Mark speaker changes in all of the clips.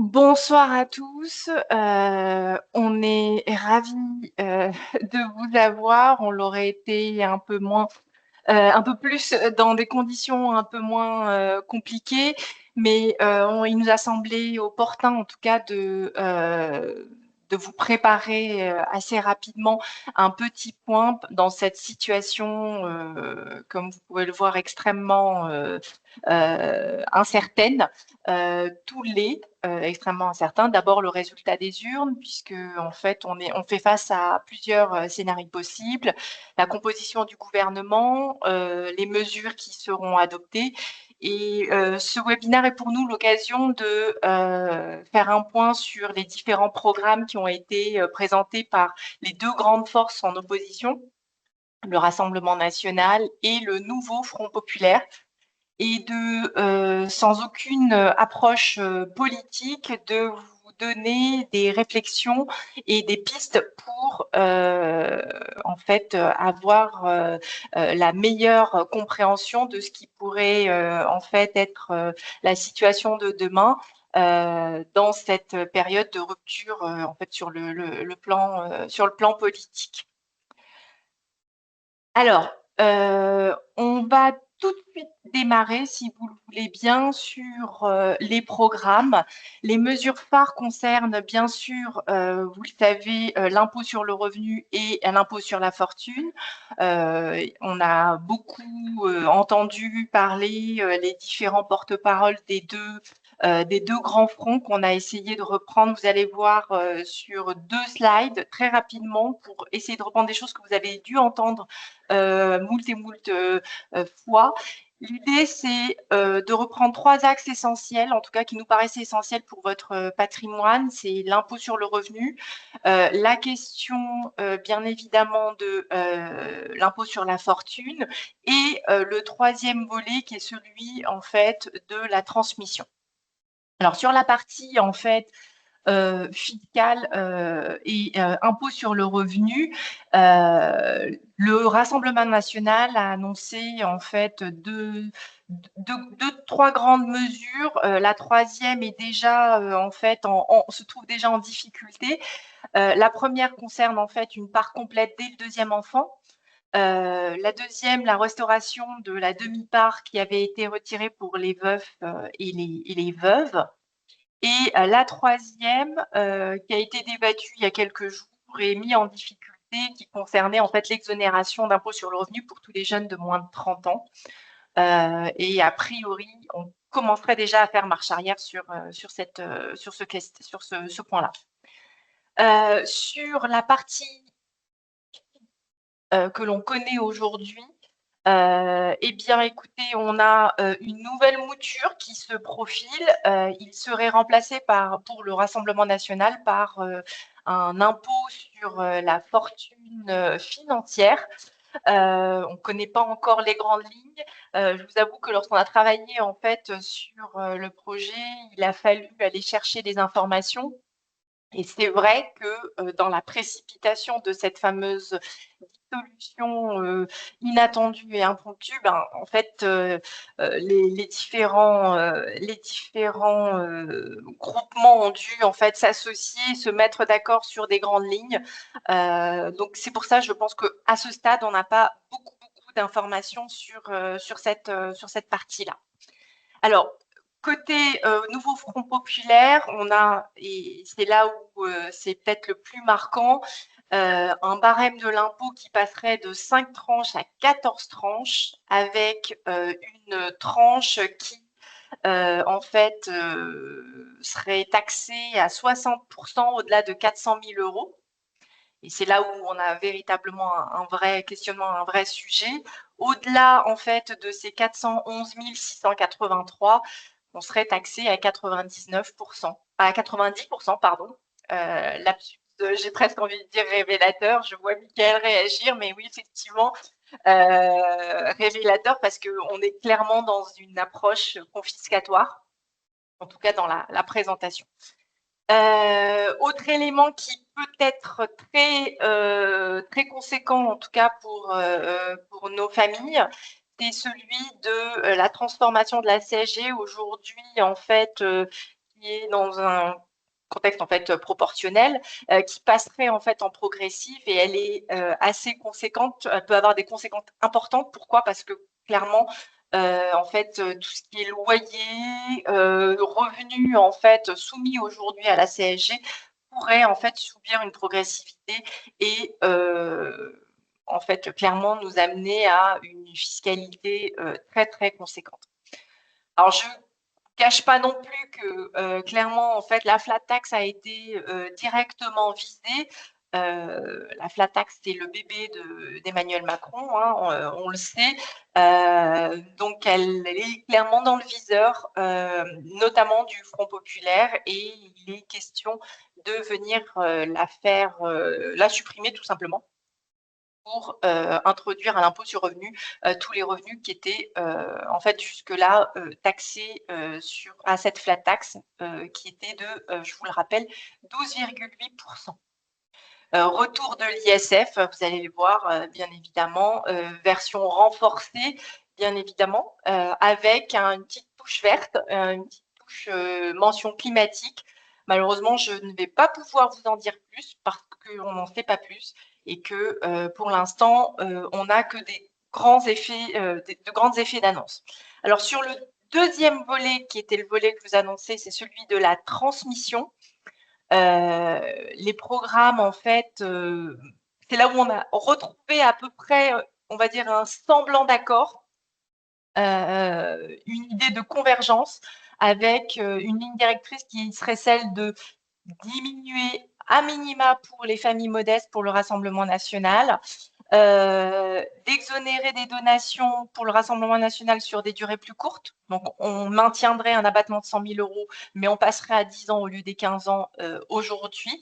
Speaker 1: Bonsoir à tous. On est ravis de vous avoir. On l'aurait été un peu moins, un peu plus dans des conditions un peu moins compliquées, mais il nous a semblé opportun, en tout cas, de vous préparer assez rapidement un petit point dans cette situation, comme vous pouvez le voir, extrêmement incertaine. Tout l'est extrêmement incertain. D'abord, le résultat des urnes, puisque en fait, on fait face à plusieurs scénarios possibles, la composition du gouvernement, les mesures qui seront adoptées. Et ce webinaire est pour nous l'occasion de faire un point sur les différents programmes qui ont été présentés par les deux grandes forces en opposition, le Rassemblement national et le nouveau Front populaire, et sans aucune approche politique, de vous donner des réflexions et des pistes pour en fait avoir la meilleure compréhension de ce qui pourrait en fait être la situation de demain dans cette période de rupture en fait sur le plan politique. Alors, on va tout de suite démarrer, si vous le voulez bien, sur les programmes. Les mesures phares concernent bien sûr, vous le savez, l'impôt sur le revenu et l'impôt sur la fortune. On a beaucoup entendu parler les différents porte-paroles des deux grands fronts qu'on a essayé de reprendre. Vous allez voir sur deux slides très rapidement pour essayer de reprendre des choses que vous avez dû entendre moult et moult fois. L'idée, c'est de reprendre trois axes essentiels, en tout cas qui nous paraissaient essentiels pour votre patrimoine. C'est l'impôt sur le revenu, la question, bien évidemment, de l'impôt sur la fortune et le troisième volet qui est celui, en fait, de la transmission. Alors, sur la partie, en fait, fiscale et impôt sur le revenu, le Rassemblement national a annoncé en fait trois grandes mesures. La troisième est déjà en fait se trouve déjà en difficulté. La première concerne en fait une part complète dès le deuxième enfant. La deuxième, la restauration de la demi-part qui avait été retirée pour les veufs et les veuves. Et la troisième, qui a été débattue il y a quelques jours et mis en difficulté, qui concernait en fait l'exonération d'impôt sur le revenu pour tous les jeunes de moins de 30 ans. Et a priori, on commencerait déjà à faire marche arrière sur ce point-là. Sur la partie que l'on connaît aujourd'hui, eh bien, écoutez, on a une nouvelle mouture qui se profile. Il serait remplacé pour le Rassemblement national par un impôt sur la fortune financière. On ne connaît pas encore les grandes lignes. Je vous avoue que lorsqu'on a travaillé en fait sur le projet, il a fallu aller chercher des informations. Et c'est vrai que dans la précipitation de cette fameuse dissolution inattendue et impromptue, ben, en fait, les différents groupements ont dû en fait s'associer, se mettre d'accord sur des grandes lignes. Donc c'est pour ça, je pense qu'à ce stade, on n'a pas beaucoup d'informations sur cette partie-là. Alors, côté nouveau Front populaire, on a, et c'est là où c'est peut-être le plus marquant, un barème de l'impôt qui passerait de 5 tranches à 14 tranches, avec une tranche qui, en fait, serait taxée à 60% au-delà de 400 000 euros. Et c'est là où on a véritablement un vrai questionnement, un vrai sujet. Au-delà, en fait, de ces 411 683, on serait taxé à 99%, à 90%, pardon. Lapsus, j'ai presque envie de dire révélateur. Je vois Mickaël réagir, mais oui, effectivement, révélateur parce qu'on est clairement dans une approche confiscatoire, en tout cas dans la présentation. Autre élément qui peut être très conséquent, en tout cas pour nos familles, c'est celui de la transformation de la CSG aujourd'hui, en fait, qui est dans un contexte en fait proportionnel, qui passerait en fait en progressive et elle est assez conséquente. Elle peut avoir des conséquences importantes. Pourquoi? Parce que clairement, en fait, tout ce qui est loyer, revenus en fait soumis aujourd'hui à la CSG pourrait en fait subir une progressivité et en fait clairement nous amener à une fiscalité très très conséquente. Alors je cache pas non plus que clairement en fait la flat tax a été directement visée. La flat tax c'est le bébé d'Emmanuel Macron, hein, on le sait. Donc elle est clairement dans le viseur, notamment du Front populaire, et il est question de venir la supprimer tout simplement pour introduire à l'impôt sur revenu tous les revenus qui étaient en fait jusque-là taxés à cette flat tax qui était de, je vous le rappelle, 12,8%. Retour de l'ISF, vous allez le voir bien évidemment, version renforcée bien évidemment, avec une petite touche verte, une petite touche mention climatique. Malheureusement, je ne vais pas pouvoir vous en dire plus parce qu'on n'en sait pas plus et que pour l'instant, on n'a que des grands effets, de grands effets d'annonce. Alors sur le deuxième volet, qui était le volet que je vous annonçais, c'est celui de la transmission. Les programmes, en fait, c'est là où on a retrouvé à peu près, on va dire, un semblant d'accord, une idée de convergence avec une ligne directrice qui serait celle de diminuer à minima pour les familles modestes pour le Rassemblement national, d'exonérer des donations pour le Rassemblement national sur des durées plus courtes. Donc, on maintiendrait un abattement de 100 000 €, mais on passerait à 10 ans au lieu des 15 ans aujourd'hui.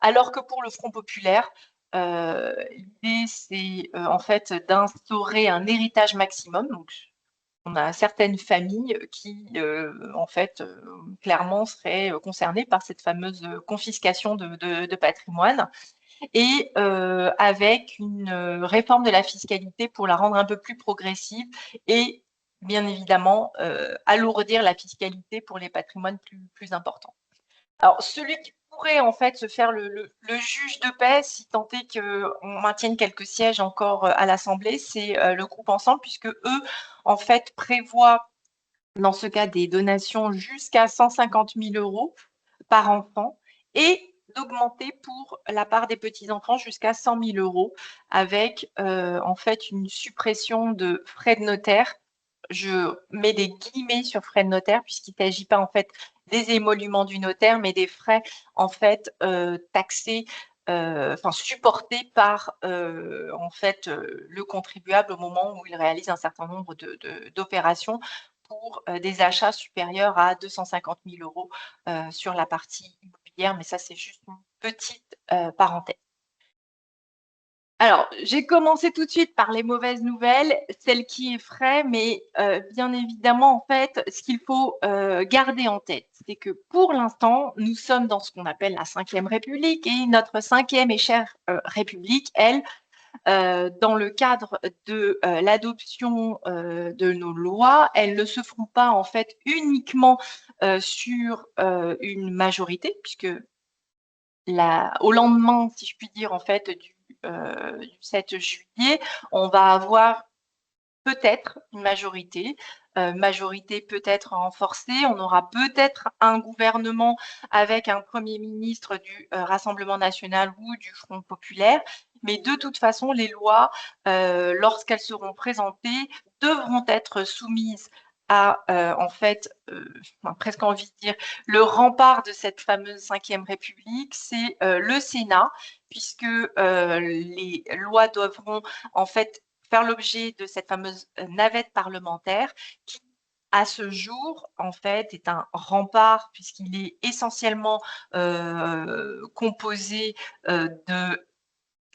Speaker 1: Alors que pour le Front populaire, l'idée, c'est en fait d'instaurer un héritage maximum. Donc, on a certaines familles qui, en fait, clairement seraient concernées par cette fameuse confiscation de patrimoine et avec une réforme de la fiscalité pour la rendre un peu plus progressive et bien évidemment alourdir la fiscalité pour les patrimoines plus importants. Alors, celui qui pourrait en fait se faire le juge de paix, si tant est qu'on maintienne quelques sièges encore à l'Assemblée, c'est le groupe Ensemble, puisque eux, en fait, prévoient dans ce cas des donations jusqu'à 150 000 € par enfant et d'augmenter pour la part des petits-enfants jusqu'à 100 000 € avec en fait une suppression de frais de notaire. Je mets des guillemets sur frais de notaire puisqu'il ne s'agit pas en fait des émoluments du notaire, mais des frais en fait taxés, enfin supportés par en fait le contribuable au moment où il réalise un certain nombre d'opérations pour des achats supérieurs à 250 000 € sur la partie immobilière, mais ça c'est juste une petite parenthèse. Alors, j'ai commencé tout de suite par les mauvaises nouvelles, celle qui effraie, mais bien évidemment, en fait, ce qu'il faut garder en tête, c'est que pour l'instant, nous sommes dans ce qu'on appelle la 5e République et notre 5e et chère République, elle, dans le cadre de l'adoption de nos lois, elles ne se feront pas en fait uniquement sur une majorité, puisque au lendemain, si je puis dire, en fait, du 7 juillet, on va avoir peut-être une majorité peut-être renforcée. On aura peut-être un gouvernement avec un Premier ministre du Rassemblement national ou du Front populaire. Mais de toute façon, les lois, lorsqu'elles seront présentées, devront être soumises à, en fait, presque envie de dire, le rempart de cette fameuse 5e République, c'est le Sénat, puisque les lois devront en fait faire l'objet de cette fameuse navette parlementaire qui, à ce jour, en fait, est un rempart puisqu'il est essentiellement composé de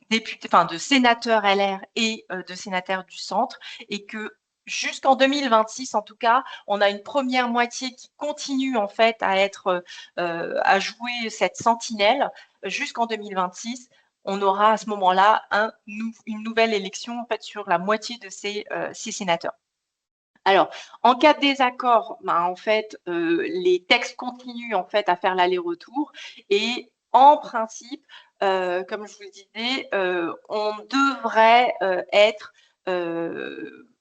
Speaker 1: députés, enfin de sénateurs LR et de sénateurs du centre, et que jusqu'en 2026, en tout cas, on a une première moitié qui continue en fait à jouer cette sentinelle jusqu'en 2026. On aura à ce moment-là une nouvelle élection en fait sur la moitié de ces sénateurs. Alors, en cas de désaccord, ben, en fait, les textes continuent en fait à faire l'aller-retour et en principe, comme je vous le disais, on devrait, être,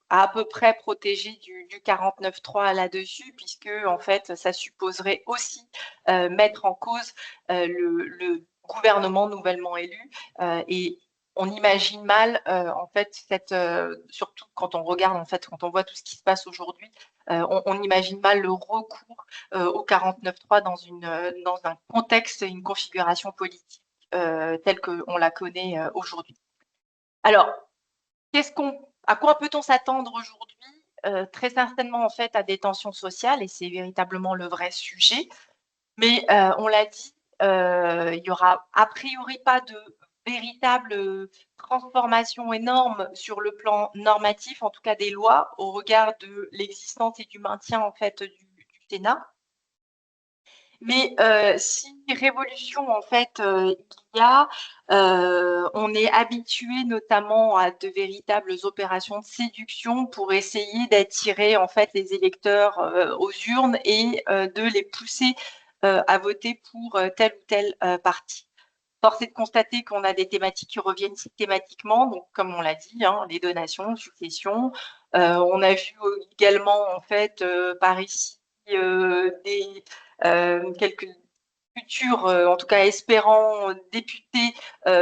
Speaker 1: à peu près protégé du 49.3 là-dessus puisque en fait, ça supposerait aussi, mettre en cause, le gouvernement nouvellement élu, et on imagine mal, en fait, surtout quand on regarde, en fait, quand on voit tout ce qui se passe aujourd'hui, on imagine mal le recours, au 49.3 dans un contexte et une configuration politique, telle qu'on la connaît, aujourd'hui. Alors, qu'est-ce qu'on à quoi peut-on s'attendre aujourd'hui? Très certainement, en fait, à des tensions sociales et c'est véritablement le vrai sujet. Mais, on l'a dit, il y aura a priori pas de véritable, transformation énorme sur le plan normatif, en tout cas des lois, au regard de l'existence et du maintien en fait du Sénat. Mais, si révolution en fait, il y a, on est habitué notamment à de véritables opérations de séduction pour essayer d'attirer en fait les électeurs, aux urnes et de les pousser, à voter pour, tel ou tel, parti. Force est de constater qu'on a des thématiques qui reviennent systématiquement, donc comme on l'a dit, hein, les donations, successions. On a vu également en fait, par ici, quelques futurs, en tout cas espérants députés,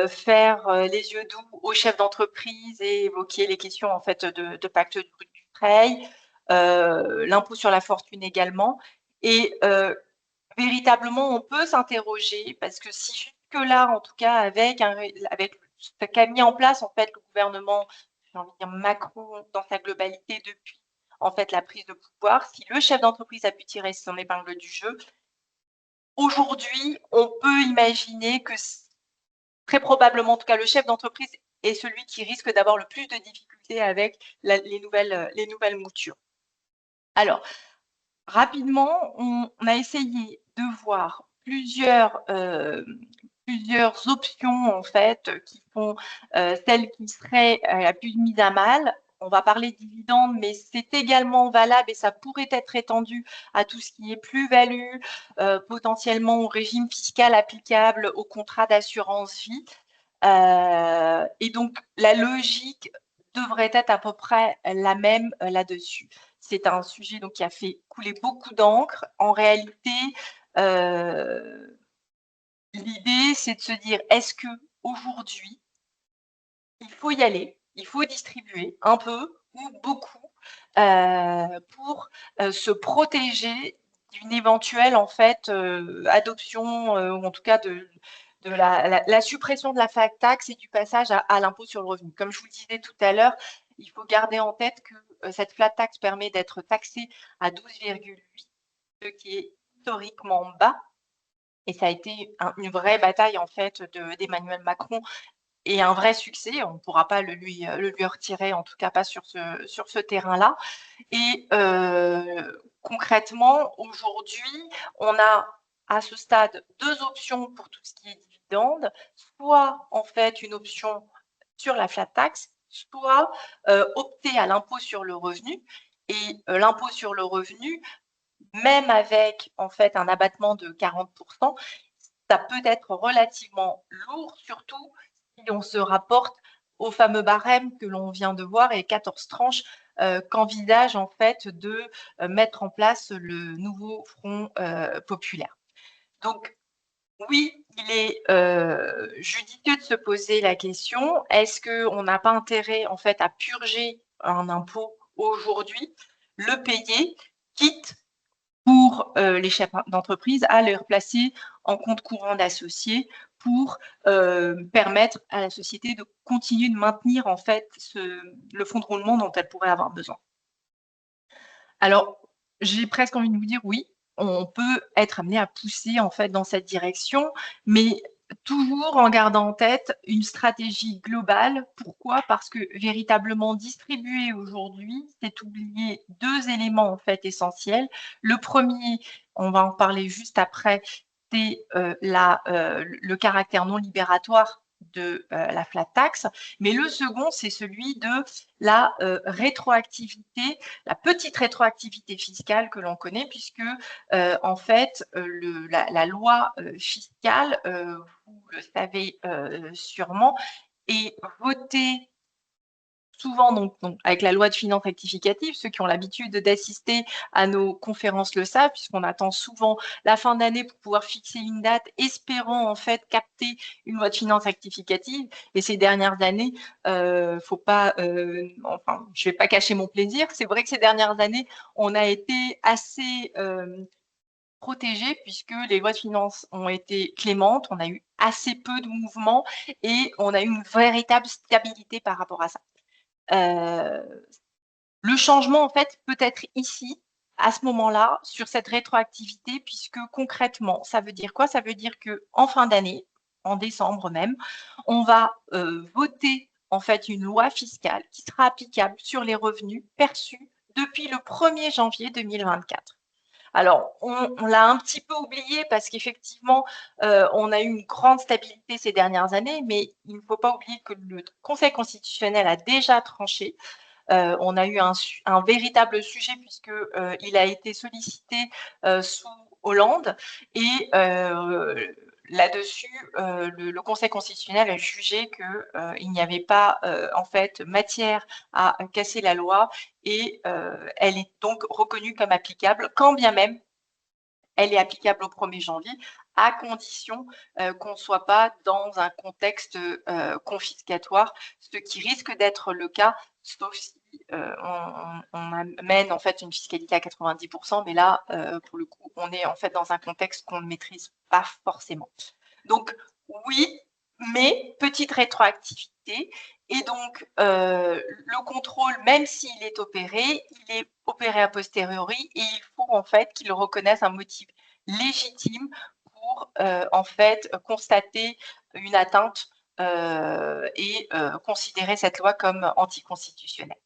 Speaker 1: faire, les yeux doux aux chefs d'entreprise et évoquer les questions en fait de pacte du Dutreil, l'impôt sur la fortune également et véritablement, on peut s'interroger parce que si jusque-là, en tout cas avec ce qu'a mis en place en fait le gouvernement, j'ai envie de dire Macron dans sa globalité depuis en fait la prise de pouvoir, si le chef d'entreprise a pu tirer son épingle du jeu, aujourd'hui, on peut imaginer que très probablement, en tout cas le chef d'entreprise est celui qui risque d'avoir le plus de difficultés avec les nouvelles moutures. Alors, rapidement, on a essayé de voir plusieurs options en fait, qui font, celle qui serait, la plus mise à mal. On va parler dividendes, mais c'est également valable et ça pourrait être étendu à tout ce qui est plus-value, potentiellement au régime fiscal applicable aux contrats d'assurance vie. Et donc la logique devrait être à peu près la même, là-dessus. C'est un sujet donc qui a fait couler beaucoup d'encre. En réalité, heu, l'idée, c'est de se dire: «Est-ce qu'aujourd'hui, il faut y aller, il faut distribuer un peu ou beaucoup, pour, se protéger d'une éventuelle en fait, adoption, ou en tout cas de la suppression de la flat tax et du passage à l'impôt sur le revenu. Comme je vous le disais tout à l'heure, il faut garder en tête que, cette flat tax permet d'être taxé à 12,8, ce qui est historiquement bas et ça a été une vraie bataille en fait d'Emmanuel Macron et un vrai succès. On ne pourra pas le lui retirer, en tout cas pas sur ce terrain-là. Et concrètement, aujourd'hui, on a à ce stade 2 options pour tout ce qui est dividendes. Soit en fait une option sur la flat tax, soit, opter à l'impôt sur le revenu et l'impôt sur le revenu, même avec en fait un abattement de 40, ça peut être relativement lourd, surtout si on se rapporte au fameux barème que l'on vient de voir et 14 tranches, qu'envisage en fait de, mettre en place le nouveau front, populaire. Donc oui, il est, judicieux de se poser la question: «Est-ce qu'on n'a pas intérêt en fait à purger un impôt aujourd'hui, le payer, quitte pour, les chefs d'entreprise à les replacer en compte courant d'associés pour, permettre à la société de continuer de maintenir en fait le fonds de roulement dont elle pourrait avoir besoin. Alors, j'ai presque envie de vous dire oui, on peut être amené à pousser en fait dans cette direction, mais toujours en gardant en tête une stratégie globale. Pourquoi? Parce que véritablement distribuer aujourd'hui, c'est oublier 2 éléments en fait essentiels. Le premier, on va en parler juste après, c'est, le caractère non libératoire de la flat tax, mais le second, c'est celui de la rétroactivité, la petite rétroactivité fiscale que l'on connaît, puisque en fait, la loi fiscale, vous le savez sûrement, est votée souvent donc avec la loi de finances rectificative. Ceux qui ont l'habitude d'assister à nos conférences le savent, puisqu'on attend souvent la fin d'année pour pouvoir fixer une date, espérant en fait capter une loi de finances rectificative. Et ces dernières années, faut pas, enfin, je vais pas cacher mon plaisir. C'est vrai que ces dernières années, on a été assez protégés, puisque les lois de finances ont été clémentes, on a eu assez peu de mouvements et on a eu une véritable stabilité par rapport à ça. Le changement, en fait, peut être ici, à ce moment-là, sur cette rétroactivité, puisque concrètement, ça veut dire quoi? Ça veut dire qu'en fin d'année, en décembre même, on va voter en fait une loi fiscale qui sera applicable sur les revenus perçus depuis le 1er janvier 2024. Alors, on l'a un petit peu oublié parce qu'effectivement, on a eu une grande stabilité ces dernières années, mais il ne faut pas oublier que le Conseil constitutionnel a déjà tranché. On a eu un véritable sujet puisque il a été sollicité sous Hollande et là-dessus, le Conseil constitutionnel a jugé qu'il n'y avait pas en fait matière à casser la loi et elle est donc reconnue comme applicable, quand bien même elle est applicable au 1er janvier, à condition qu'on ne soit pas dans un contexte confiscatoire, ce qui risque d'être le cas, sauf si on amène en fait une fiscalité à 90%, mais là, pour le coup, on est en fait dans un contexte qu'on ne maîtrise pas forcément. Donc oui, mais petite rétroactivité. Et donc, le contrôle, même s'il est opéré, il est opéré a posteriori et il faut en fait qu'il reconnaisse un motif légitime pour en fait constater une atteinte et considérer cette loi comme anticonstitutionnelle.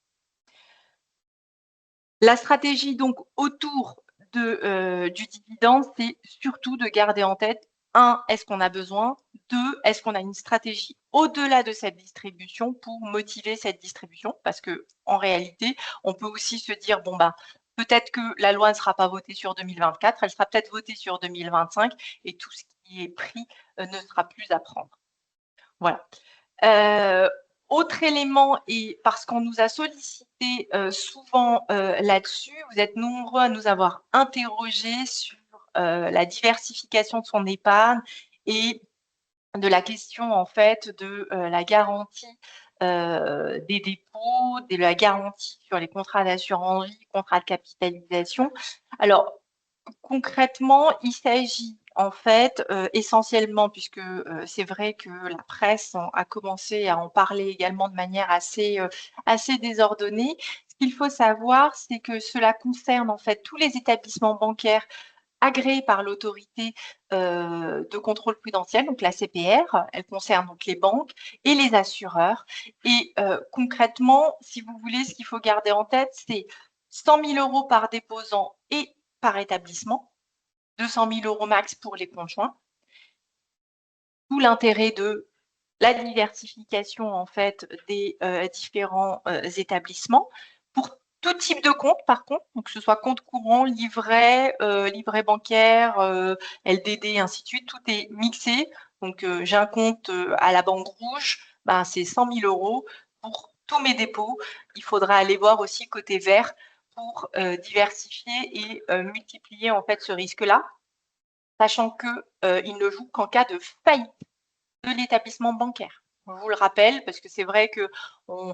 Speaker 1: La stratégie donc autour du dividende, c'est surtout de garder en tête, 1, est-ce qu'on a besoin? 2, est-ce qu'on a une stratégie au-delà de cette distribution pour motiver cette distribution? Parce qu'en réalité, on peut aussi se dire: «Bon, bah, peut-être que la loi ne sera pas votée sur 2024, elle sera peut-être votée sur 2025 et tout ce qui est pris, ne sera plus à prendre». Voilà. Heu, autre élément et parce qu'on nous a sollicité, souvent, là-dessus, vous êtes nombreux à nous avoir interrogés sur, la diversification de son épargne et de la question, en fait, de, la garantie, des dépôts, de la garantie sur les contrats d'assurance vie, contrats de capitalisation. Alors, concrètement, il s'agit en fait, essentiellement puisque, c'est vrai que la presse a commencé à en parler également de manière assez désordonnée. Ce qu'il faut savoir, c'est que cela concerne en fait tous les établissements bancaires agréés par l'autorité, de contrôle prudentiel, donc la CPR. Elle concerne donc les banques et les assureurs et concrètement, si vous voulez, ce qu'il faut garder en tête, c'est 100 000 € par déposant et par établissement, 200 000 € max pour les conjoints. D'où l'intérêt de la diversification en fait des différents établissements. Pour tout type de compte par contre, donc que ce soit compte courant, livret bancaire, LDD, ainsi de suite, tout est mixé. Donc j'ai un compte à la Banque Rouge, ben, c'est 100 000 € pour tous mes dépôts. Il faudra aller voir aussi côté vert pour diversifier et multiplier en fait ce risque-là, sachant qu'il ne joue qu'en cas de faillite de l'établissement bancaire. On vous le rappelle, parce que c'est vrai qu'on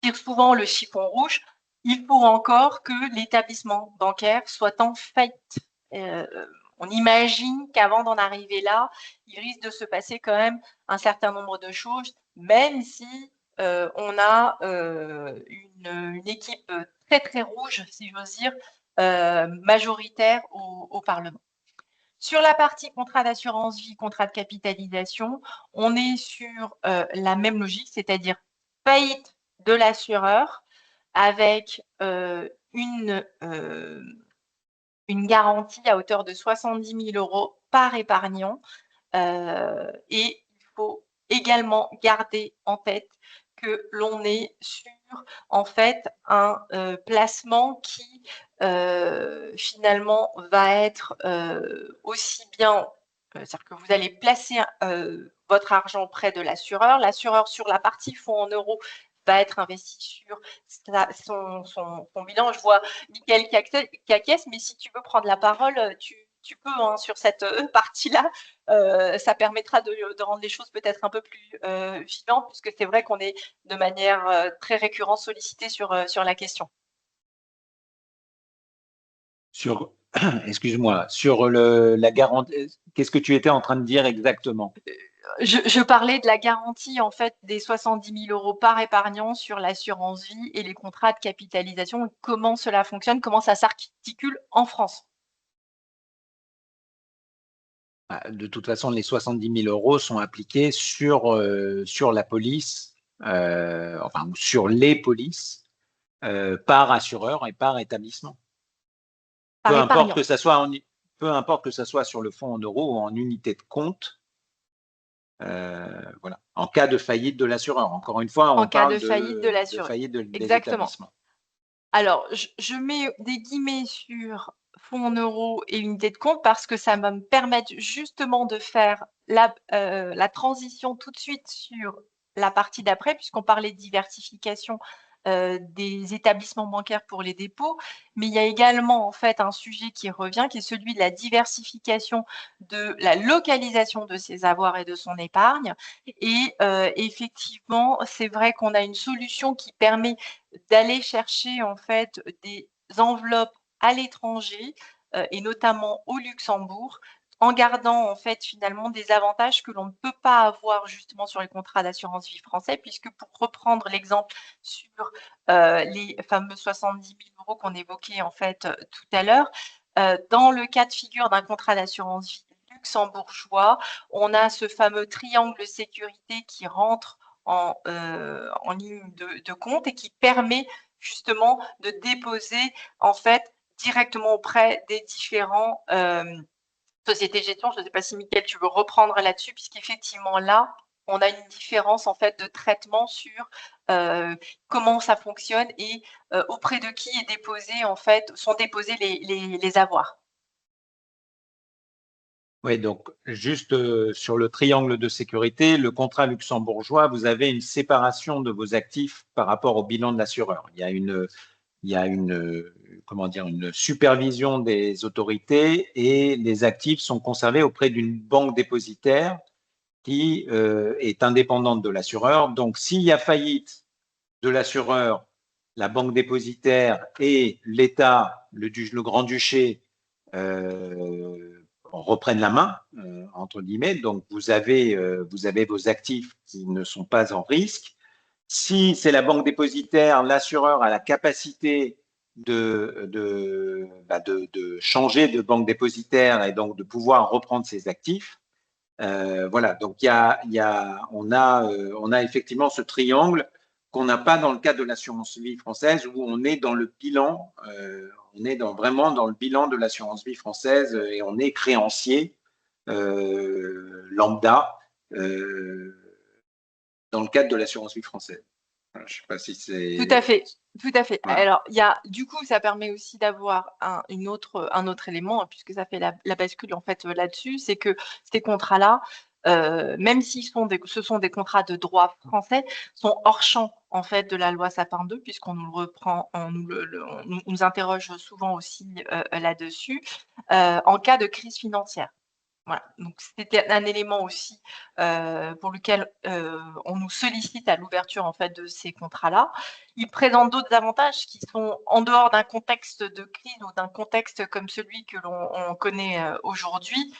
Speaker 1: tire souvent le chiffon rouge, il faut encore que l'établissement bancaire soit en faillite. On imagine qu'avant d'en arriver là, il risque de se passer quand même un certain nombre de choses, même si on a une équipe très très rouge, si j'ose dire, majoritaire au Parlement. Sur la partie contrat d'assurance vie, contrat de capitalisation, on est sur la même logique, c'est-à-dire faillite de l'assureur avec une garantie à hauteur de 70 000 € par épargnant. Et il faut également garder en tête que l'on est sur en fait un placement qui finalement va être aussi bien, c'est-à-dire que vous allez placer votre argent auprès de l'assureur. L'assureur sur la partie fonds en euros va être investi sur son bilan. Je vois Michael qui acquiesce, mais si tu veux prendre la parole, tu peux hein, sur cette partie-là. Ça permettra de rendre les choses peut-être un peu plus vivantes, puisque c'est vrai qu'on est de manière très récurrente sollicité sur la question.
Speaker 2: Sur, excuse-moi, sur la garantie, qu'est-ce que tu étais en train de dire exactement?
Speaker 1: Je parlais de la garantie en fait des 70 000 euros par épargnant sur l'assurance vie et les contrats de capitalisation. Comment cela fonctionne, comment ça s'articule en France.
Speaker 2: De toute façon, les 70 000 euros sont appliqués sur la police, enfin, sur les polices, par assureur et par établissement.
Speaker 1: Par épargnant.
Speaker 2: Peu importe que ça soit sur le fonds en euros ou en unité de compte, voilà. En cas de faillite de l'assureur. Encore une fois,
Speaker 1: En
Speaker 2: on
Speaker 1: cas
Speaker 2: parle
Speaker 1: de faillite de
Speaker 2: de
Speaker 1: l'assuré.
Speaker 2: faillite des
Speaker 1: Exactement.
Speaker 2: établissements.
Speaker 1: Alors, je mets des guillemets sur fonds en euros et unité de compte parce que ça va me permettre justement de faire la transition tout de suite sur la partie d'après, puisqu'on parlait de diversification des établissements bancaires pour les dépôts. Mais il y a également en fait un sujet qui revient, qui est celui de la diversification de la localisation de ses avoirs et de son épargne. Et effectivement, c'est vrai qu'on a une solution qui permet d'aller chercher en fait des enveloppes à l'étranger et notamment au Luxembourg, en gardant en fait finalement des avantages que l'on ne peut pas avoir justement sur les contrats d'assurance vie français, puisque pour reprendre l'exemple sur les fameux 70 000 euros qu'on évoquait en fait tout à l'heure, dans le cas de figure d'un contrat d'assurance vie luxembourgeois, on a ce fameux triangle sécurité qui rentre en ligne de compte et qui permet justement de déposer en fait directement auprès des différents sociétés de gestion. Je ne sais pas si Mickaël, tu veux reprendre là-dessus, puisqu'effectivement là, on a une différence en fait de traitement sur comment ça fonctionne et auprès de qui est déposé en fait sont déposés les avoirs.
Speaker 2: Oui, donc juste sur le triangle de sécurité, le contrat luxembourgeois, vous avez une séparation de vos actifs par rapport au bilan de l'assureur. Il y a comment dire, une supervision des autorités et les actifs sont conservés auprès d'une banque dépositaire qui est indépendante de l'assureur. Donc, s'il y a faillite de l'assureur, la banque dépositaire et l'État, le Grand-Duché, reprennent la main, entre guillemets. Donc, vous avez vos actifs qui ne sont pas en risque. Si c'est la banque dépositaire, l'assureur a la capacité de changer de banque dépositaire et donc de pouvoir reprendre ses actifs. Voilà, donc on a effectivement ce triangle qu'on n'a pas dans le cas de l'assurance vie française où on est dans le bilan, vraiment dans le bilan de l'assurance vie française et on est créancier lambda dans le cadre de l'assurance vie française. Voilà, je ne sais pas si
Speaker 1: Tout à
Speaker 2: c'est…
Speaker 1: fait, tout à fait.
Speaker 2: Voilà.
Speaker 1: Alors, du coup, ça permet aussi d'avoir un autre élément, hein, puisque ça fait la bascule en fait là-dessus, c'est que ces contrats-là, même si ce sont des contrats de droit français, sont hors champ en fait de la loi Sapin 2, puisqu'on nous le reprend, on nous interroge souvent aussi là-dessus, en cas de crise financière. Voilà, donc c'était un élément aussi pour lequel on nous sollicite à l'ouverture en fait de ces contrats-là. Ils présentent d'autres avantages qui sont en dehors d'un contexte de crise ou d'un contexte comme celui que l'on connaît aujourd'hui,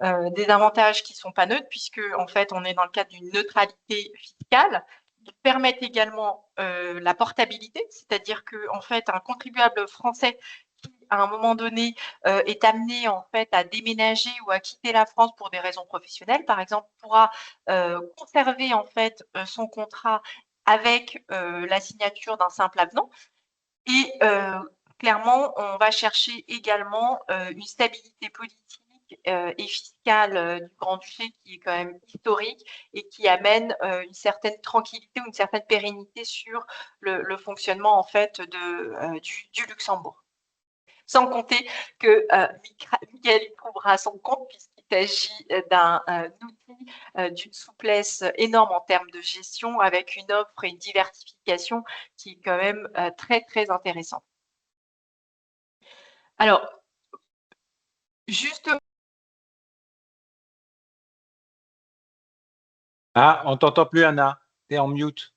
Speaker 1: des avantages qui ne sont pas neutres puisque en fait on est dans le cadre d'une neutralité fiscale. Ils permettent également la portabilité, c'est-à-dire que en fait un contribuable français à un moment donné, est amené en fait à déménager ou à quitter la France pour des raisons professionnelles, par exemple, pourra conserver en fait son contrat avec la signature d'un simple avenant. Et clairement, on va chercher également une stabilité politique politique et fiscale du Grand-Duché qui est quand même historique et qui amène une certaine tranquillité ou une certaine pérennité sur le fonctionnement en fait du Luxembourg. Sans compter que Michael y trouvera son compte puisqu'il s'agit d'un outil d'une souplesse énorme en termes de gestion avec une offre et une diversification qui est quand même très, très intéressante. Alors, juste.
Speaker 2: Ah, on t'entend plus, Anna. Tu es en mute.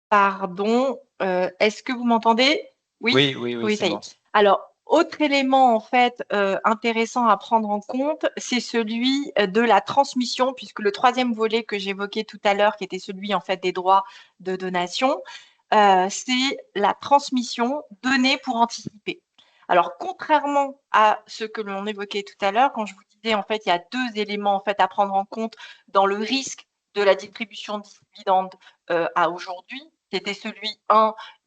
Speaker 1: Pardon, est-ce que vous m'entendez? Oui?
Speaker 2: Oui, oui, oui,
Speaker 1: Oui,
Speaker 2: c'est
Speaker 1: ça y
Speaker 2: bon.
Speaker 1: est. Alors, autre élément en fait intéressant à prendre en compte, c'est celui de la transmission, puisque le troisième volet que j'évoquais tout à l'heure, qui était celui en fait des droits de donation, c'est la transmission donnée pour anticiper. Alors, contrairement à ce que l'on évoquait tout à l'heure, quand je vous disais en fait, il y a deux éléments en fait à prendre en compte dans le risque de la distribution de dividendes à aujourd'hui. C'était celui,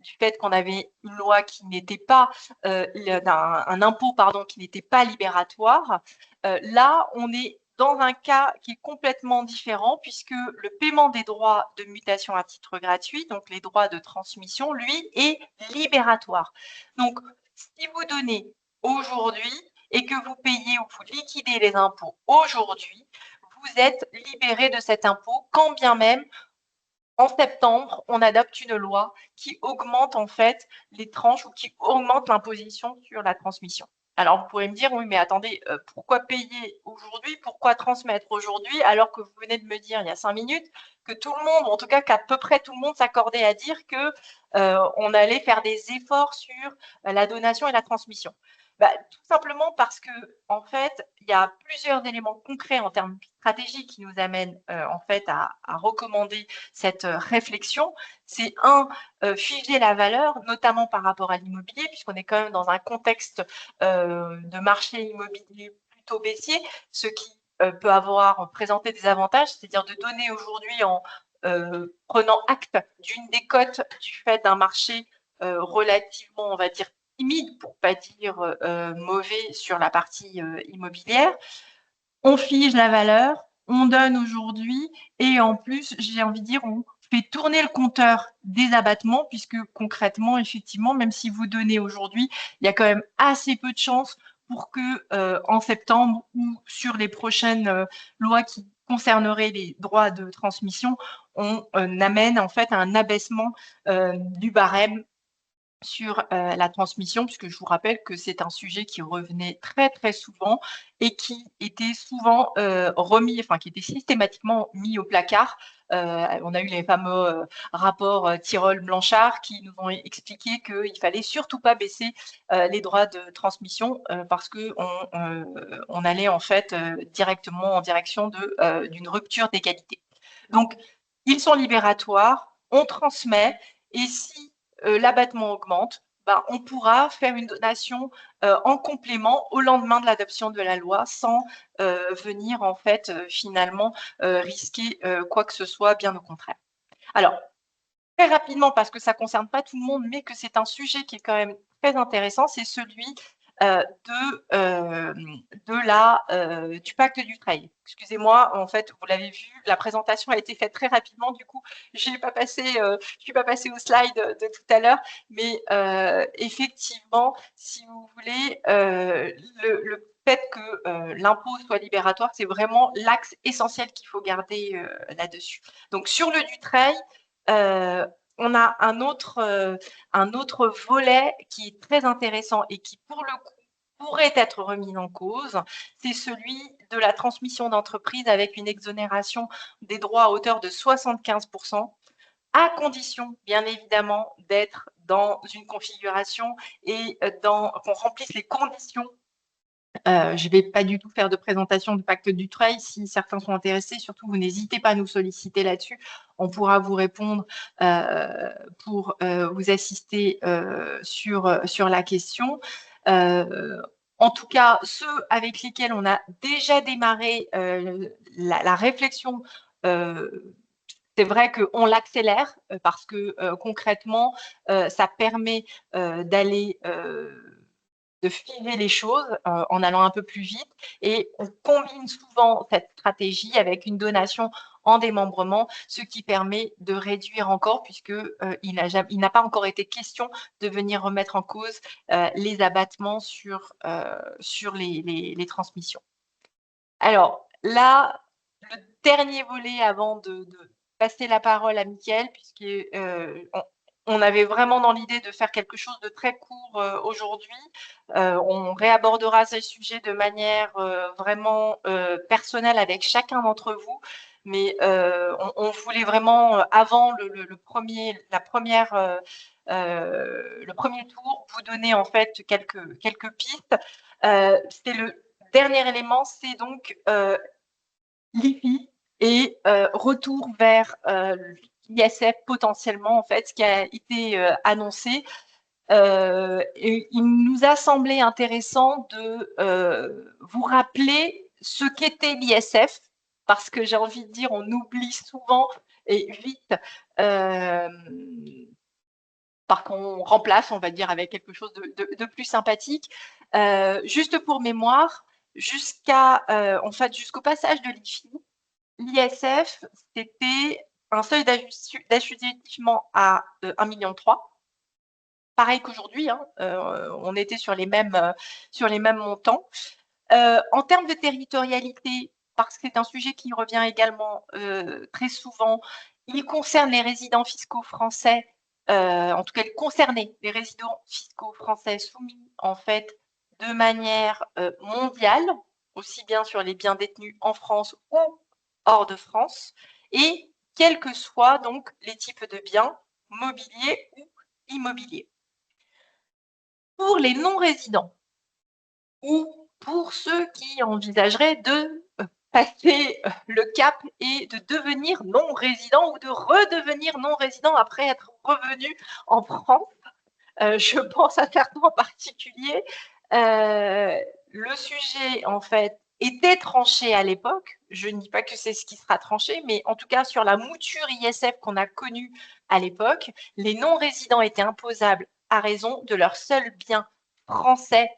Speaker 1: du fait qu'on avait une loi qui n'était pas, un impôt, pardon, qui n'était pas libératoire. Là, on est dans un cas qui est complètement différent puisque le paiement des droits de mutation à titre gratuit, donc les droits de transmission, lui, est libératoire. Donc, si vous donnez aujourd'hui et que vous payez ou vous liquidez les impôts aujourd'hui, vous êtes libéré de cet impôt, quand bien même en septembre, on adopte une loi qui augmente en fait les tranches ou qui augmente l'imposition sur la transmission. Alors, vous pourrez me dire, oui, mais attendez, pourquoi payer aujourd'hui, pourquoi transmettre aujourd'hui, alors que vous venez de me dire il y a 5 minutes que tout le monde, en tout cas qu'à peu près tout le monde s'accordait à dire que on allait faire des efforts sur la donation et la transmission. Tout simplement parce que, en fait, il y a plusieurs éléments concrets en termes stratégiques qui nous amènent en fait à recommander cette réflexion. C'est figer la valeur, notamment par rapport à l'immobilier, puisqu'on est quand même dans un contexte de marché immobilier plutôt baissier, ce qui peut présenter des avantages, c'est-à-dire de donner aujourd'hui en prenant acte d'une décote du fait d'un marché relativement, on va dire, timide, pour pas dire mauvais sur la partie immobilière. On fige la valeur, on donne aujourd'hui et en plus, j'ai envie de dire, on fait tourner le compteur des abattements puisque concrètement, effectivement, même si vous donnez aujourd'hui, il y a quand même assez peu de chances pour que en septembre ou sur les prochaines lois qui concerneraient les droits de transmission, on amène en fait à un abaissement du barème sur la transmission, puisque je vous rappelle que c'est un sujet qui revenait très, très souvent et qui était souvent remis, enfin, qui était systématiquement mis au placard. On a eu les fameux rapports Tirole-Blanchard qui nous ont expliqué qu'il ne fallait surtout pas baisser les droits de transmission parce qu'on allait en fait directement en direction d'une rupture d'égalité. Donc, ils sont libératoires, on transmet, et si l'abattement augmente, on pourra faire une donation en complément au lendemain de l'adoption de la loi sans venir en fait finalement risquer quoi que ce soit, bien au contraire. Alors, très rapidement, parce que ça ne concerne pas tout le monde, mais que c'est un sujet qui est quand même très intéressant, c'est celui du pacte du trail. Excusez-moi, en fait, vous l'avez vu, la présentation a été faite très rapidement, du coup, je ne suis pas passée au slide de tout à l'heure, mais effectivement, si vous voulez, le fait que l'impôt soit libératoire, c'est vraiment l'axe essentiel qu'il faut garder là-dessus. Donc, sur le Dutreil, on a un autre volet qui est très intéressant et qui, pour le coup, pourrait être remis en cause, c'est celui de la transmission d'entreprise avec une exonération des droits à hauteur de 75%, à condition, bien évidemment, d'être dans une configuration et qu'on remplisse les conditions. Je ne vais pas du tout faire de présentation du pacte du trail. Si certains sont intéressés, surtout, vous n'hésitez pas à nous solliciter là-dessus. On pourra vous répondre pour vous assister sur la question. En tout cas, ceux avec lesquels on a déjà démarré la réflexion, c'est vrai qu'on l'accélère parce que concrètement, ça permet d'aller figer les choses en allant un peu plus vite. Et on combine souvent cette stratégie avec une donation en démembrement, ce qui permet de réduire encore, puisqu'il n'a pas encore été question de venir remettre en cause les abattements sur les transmissions. Alors là, le dernier volet avant de passer la parole à Mickaël, on avait vraiment dans l'idée de faire quelque chose de très court aujourd'hui. On réabordera ces sujets de manière vraiment personnelle avec chacun d'entre vous, mais on voulait vraiment, avant le premier tour, vous donner en fait quelques pistes. C'est le dernier élément, c'est donc l'IFI et retour vers l'ISF potentiellement, en fait, ce qui a été annoncé. Et il nous a semblé intéressant de vous rappeler ce qu'était l'ISF, parce que j'ai envie de dire, on oublie souvent et vite, par qu'on remplace, on va dire, avec quelque chose de plus sympathique. Juste pour mémoire, en fait, jusqu'au passage de l'IFI, l'ISF, c'était un seuil d'assujettissement à 1,3 million. Pareil qu'aujourd'hui, hein, on était sur les mêmes montants. En termes de territorialité, parce que c'est un sujet qui revient également très souvent, il concerne les résidents fiscaux français, en tout cas, il concernait les résidents fiscaux français soumis en fait de manière mondiale, aussi bien sur les biens détenus en France ou hors de France, et quels que soient donc les types de biens, mobiliers ou immobiliers. Pour les non-résidents, ou pour ceux qui envisageraient de passer le cap et de devenir non-résident ou de redevenir non-résident après être revenu en France. Je pense à certains en particulier. Le sujet, en fait, était tranché à l'époque. Je ne dis pas que c'est ce qui sera tranché, mais en tout cas, sur la mouture ISF qu'on a connue à l'époque, les non-résidents étaient imposables à raison de leur seul bien français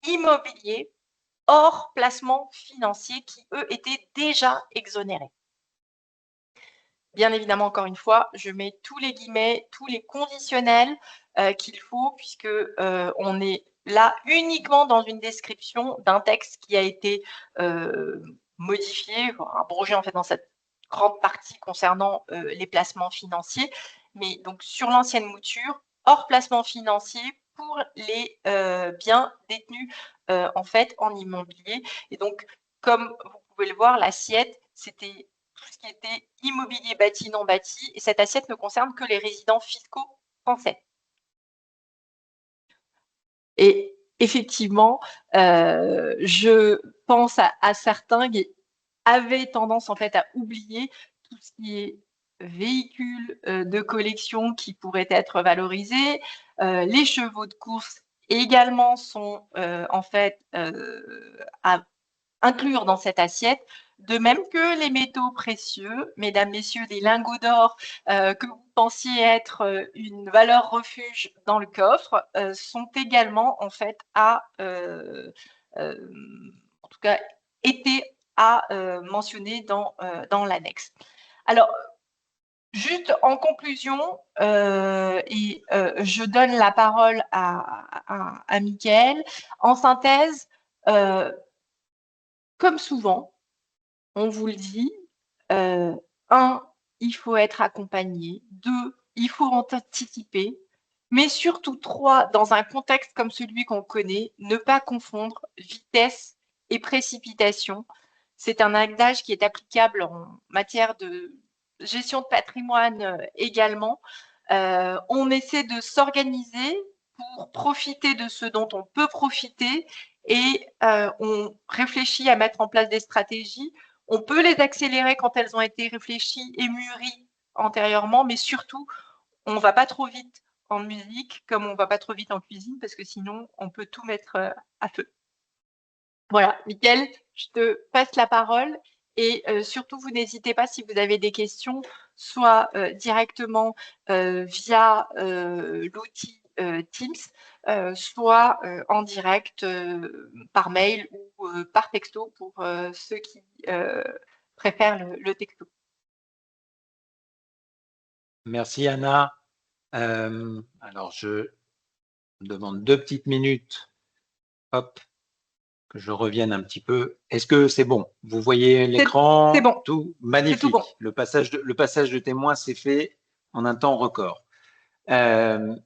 Speaker 1: immobilier hors placement financier qui, eux, étaient déjà exonérés. Bien évidemment, encore une fois, je mets tous les guillemets, tous les conditionnels qu'il faut, puisque on est là uniquement dans une description d'un texte qui a été modifié, abrogé en fait dans cette grande partie concernant les placements financiers. Mais donc sur l'ancienne mouture, hors placement financier pour les biens détenus en fait en immobilier. Et donc, comme vous pouvez le voir, l'assiette, c'était tout ce qui était immobilier bâti, non bâti, et cette assiette ne concerne que les résidents fiscaux français. Et effectivement, je pense à certains qui avaient tendance en fait à oublier tout ce qui est véhicules de collection qui pourraient être valorisés. Les chevaux de course également sont en fait à inclure dans cette assiette, de même que les métaux précieux, mesdames, messieurs, des lingots d'or que vous pensiez être une valeur refuge dans le coffre, sont également en fait en tout cas, été à mentionner dans l'annexe. Alors, juste en conclusion, je donne la parole à Mickaël. En synthèse, comme souvent, on vous le dit, 1, il faut être accompagné, 2, il faut anticiper, mais surtout 3, dans un contexte comme celui qu'on connaît, ne pas confondre vitesse et précipitation. C'est un adage qui est applicable en matière de gestion de patrimoine également. On essaie de s'organiser pour profiter de ce dont on peut profiter et on réfléchit à mettre en place des stratégies. On peut les accélérer quand elles ont été réfléchies et mûries antérieurement, mais surtout, on ne va pas trop vite en musique comme on ne va pas trop vite en cuisine parce que sinon, on peut tout mettre à feu. Voilà, Mickaël, je te passe la parole et surtout, vous n'hésitez pas si vous avez des questions, soit directement via l'outil Teams, soit en direct par mail ou par texto pour ceux qui préfèrent le texto.
Speaker 2: Merci Anna. Alors, je demande 2 petites minutes. Hop, que je revienne un petit peu. Est-ce que c'est bon? Vous voyez l'écran?
Speaker 1: C'est bon.
Speaker 2: Tout magnifique.
Speaker 1: C'est tout bon.
Speaker 2: Le passage de témoin s'est fait en un temps record.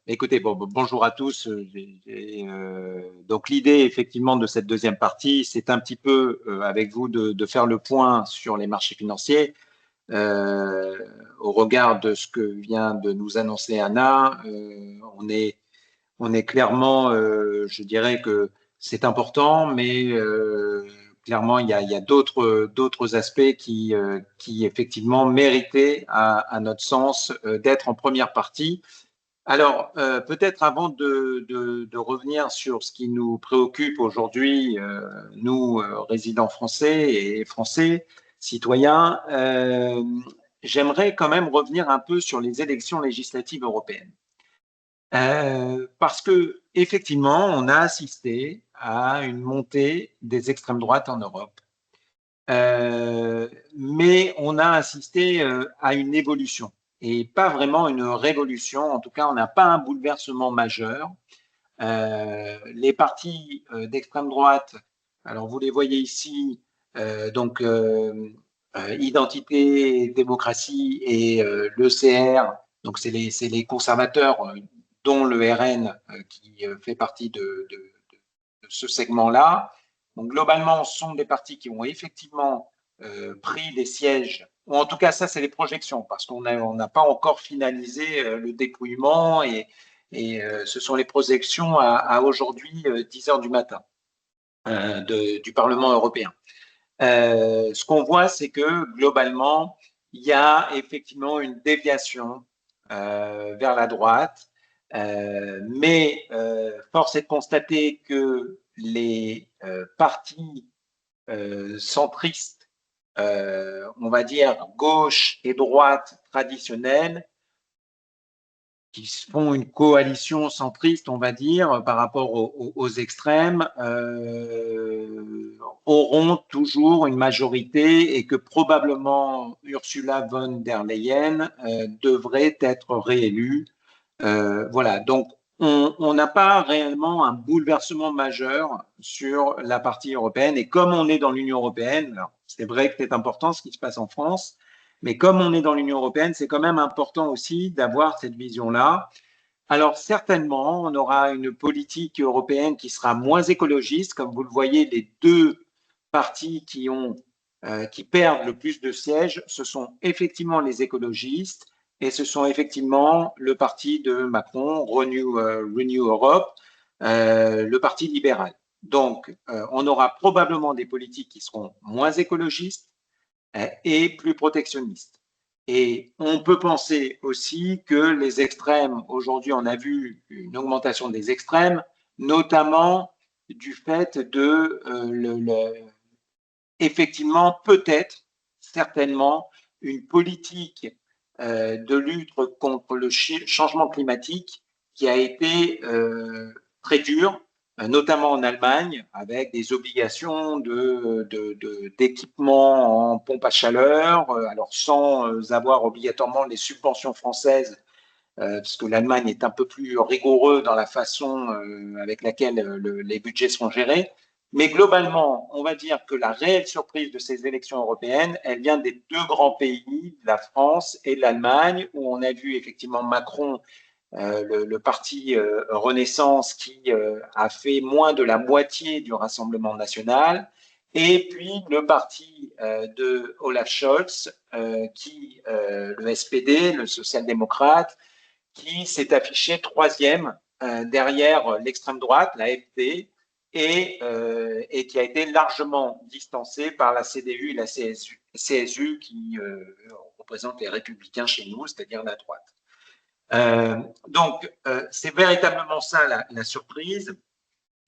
Speaker 2: Écoutez, bonjour à tous. Donc l'idée effectivement de cette deuxième partie, c'est un petit peu avec vous de faire le point sur les marchés financiers. Au regard de ce que vient de nous annoncer Anna, on est clairement, je dirais que c'est important, mais clairement, il y a d'autres aspects qui effectivement méritaient, à notre sens, d'être en première partie. Alors, peut-être avant de revenir sur ce qui nous préoccupe aujourd'hui, nous, résidents français et français, citoyens, j'aimerais quand même revenir un peu sur les élections législatives européennes. Parce que effectivement, on a assisté à une montée des extrêmes droites en Europe. Mais on a assisté à une évolution et pas vraiment une révolution. En tout cas, on n'a pas un bouleversement majeur. Les partis d'extrême droite, alors vous les voyez ici, donc Identité, Démocratie et l'ECR, donc c'est les conservateurs, dont le RN qui fait partie de ce segment-là. Donc globalement, ce sont des partis qui ont effectivement pris des sièges, ou en tout cas ça c'est les projections, parce qu'on n'a pas encore finalisé le dépouillement et ce sont les projections à aujourd'hui 10 heures du matin du Parlement européen. Ce qu'on voit, c'est que globalement, il y a effectivement une déviation vers la droite, mais force est de constater que les partis centristes, on va dire gauche et droite traditionnels, qui font une coalition centriste, on va dire, par rapport aux extrêmes, auront toujours une majorité et que probablement Ursula von der Leyen devrait être réélue. Voilà, donc on n'a pas réellement un bouleversement majeur sur la partie européenne. Et comme on est dans l'Union européenne, c'est vrai que c'est important ce qui se passe en France, mais comme on est dans l'Union européenne, c'est quand même important aussi d'avoir cette vision-là. Alors certainement, on aura une politique européenne qui sera moins écologiste. Comme vous le voyez, les deux partis qui perdent le plus de sièges, ce sont effectivement les écologistes et ce sont effectivement le parti de Macron, Renew Europe, le parti libéral. Donc, on aura probablement des politiques qui seront moins écologistes et plus protectionnistes. Et on peut penser aussi que les extrêmes, aujourd'hui on a vu une augmentation des extrêmes, notamment du fait de, effectivement, peut-être, certainement, une politique de lutte contre le changement climatique qui a été très dure, notamment en Allemagne, avec des obligations d'équipement en pompe à chaleur, alors sans avoir obligatoirement les subventions françaises, parce que l'Allemagne est un peu plus rigoureux dans la façon avec laquelle les budgets sont gérés. Mais globalement, on va dire que la réelle surprise de ces élections européennes, elle vient des deux grands pays, la France et l'Allemagne, où on a vu effectivement Macron, le parti Renaissance, qui a fait moins de la moitié du Rassemblement national, et puis le parti de Olaf Scholz, le SPD, le social-démocrate, qui s'est affiché troisième derrière l'extrême droite, la FD, et qui a été largement distancé par la CDU et la CSU qui représentent les républicains chez nous, c'est-à-dire la droite. Donc, c'est véritablement ça la surprise.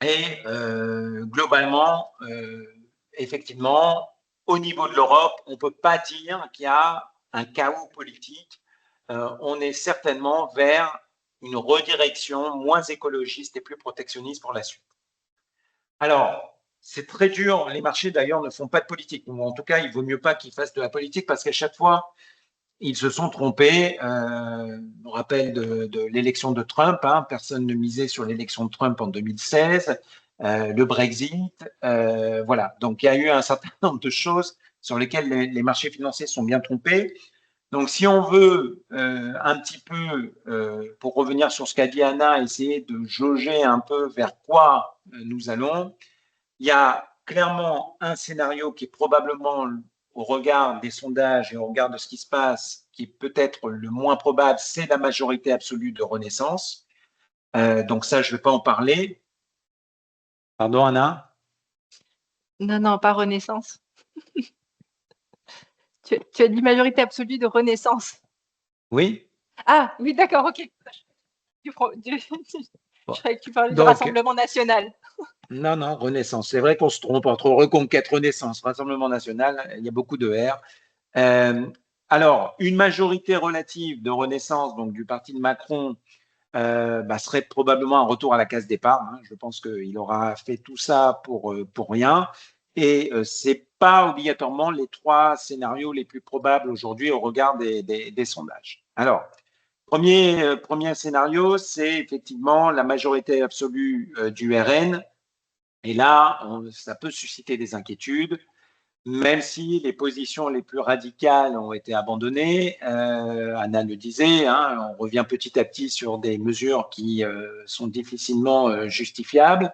Speaker 2: Et globalement, effectivement, au niveau de l'Europe, on ne peut pas dire qu'il y a un chaos politique. On est certainement vers une redirection moins écologiste et plus protectionniste pour la suite. Alors, c'est très dur. Les marchés, d'ailleurs, ne font pas de politique. Ou en tout cas, il vaut mieux pas qu'ils fassent de la politique parce qu'à chaque fois, ils se sont trompés. On rappelle de l'élection de Trump. Hein, personne ne misait sur l'élection de Trump en 2016. Le Brexit. Voilà. Donc, il y a eu un certain nombre de choses sur lesquelles les marchés financiers sont bien trompés. Donc, si on veut un petit peu, pour revenir sur ce qu'a dit Anna, essayer de jauger un peu vers quoi nous allons, il y a clairement un scénario qui est probablement, au regard des sondages et au regard de ce qui se passe, qui est peut-être le moins probable, c'est la majorité absolue de Renaissance. Donc ça, je ne vais pas en parler. Pardon, Anna?
Speaker 1: Non, non, pas Renaissance. Tu as dit majorité absolue de Renaissance.
Speaker 2: Oui.
Speaker 1: Ah, oui, d'accord, ok. Je croyais que tu parlais du Rassemblement national.
Speaker 2: Non, non, Renaissance. C'est vrai qu'on se trompe entre Reconquête, Renaissance, Rassemblement national. Il y a beaucoup de R. Alors, une majorité relative de Renaissance, donc du parti de Macron, serait probablement un retour à la case départ. Hein. Je pense qu'il aura fait tout ça pour rien. Et ce n'est pas obligatoirement les trois scénarios les plus probables aujourd'hui au regard des sondages. Alors, premier scénario, c'est effectivement la majorité absolue du RN. Et là, ça peut susciter des inquiétudes, même si les positions les plus radicales ont été abandonnées. Anna le disait, hein, on revient petit à petit sur des mesures qui sont difficilement justifiables.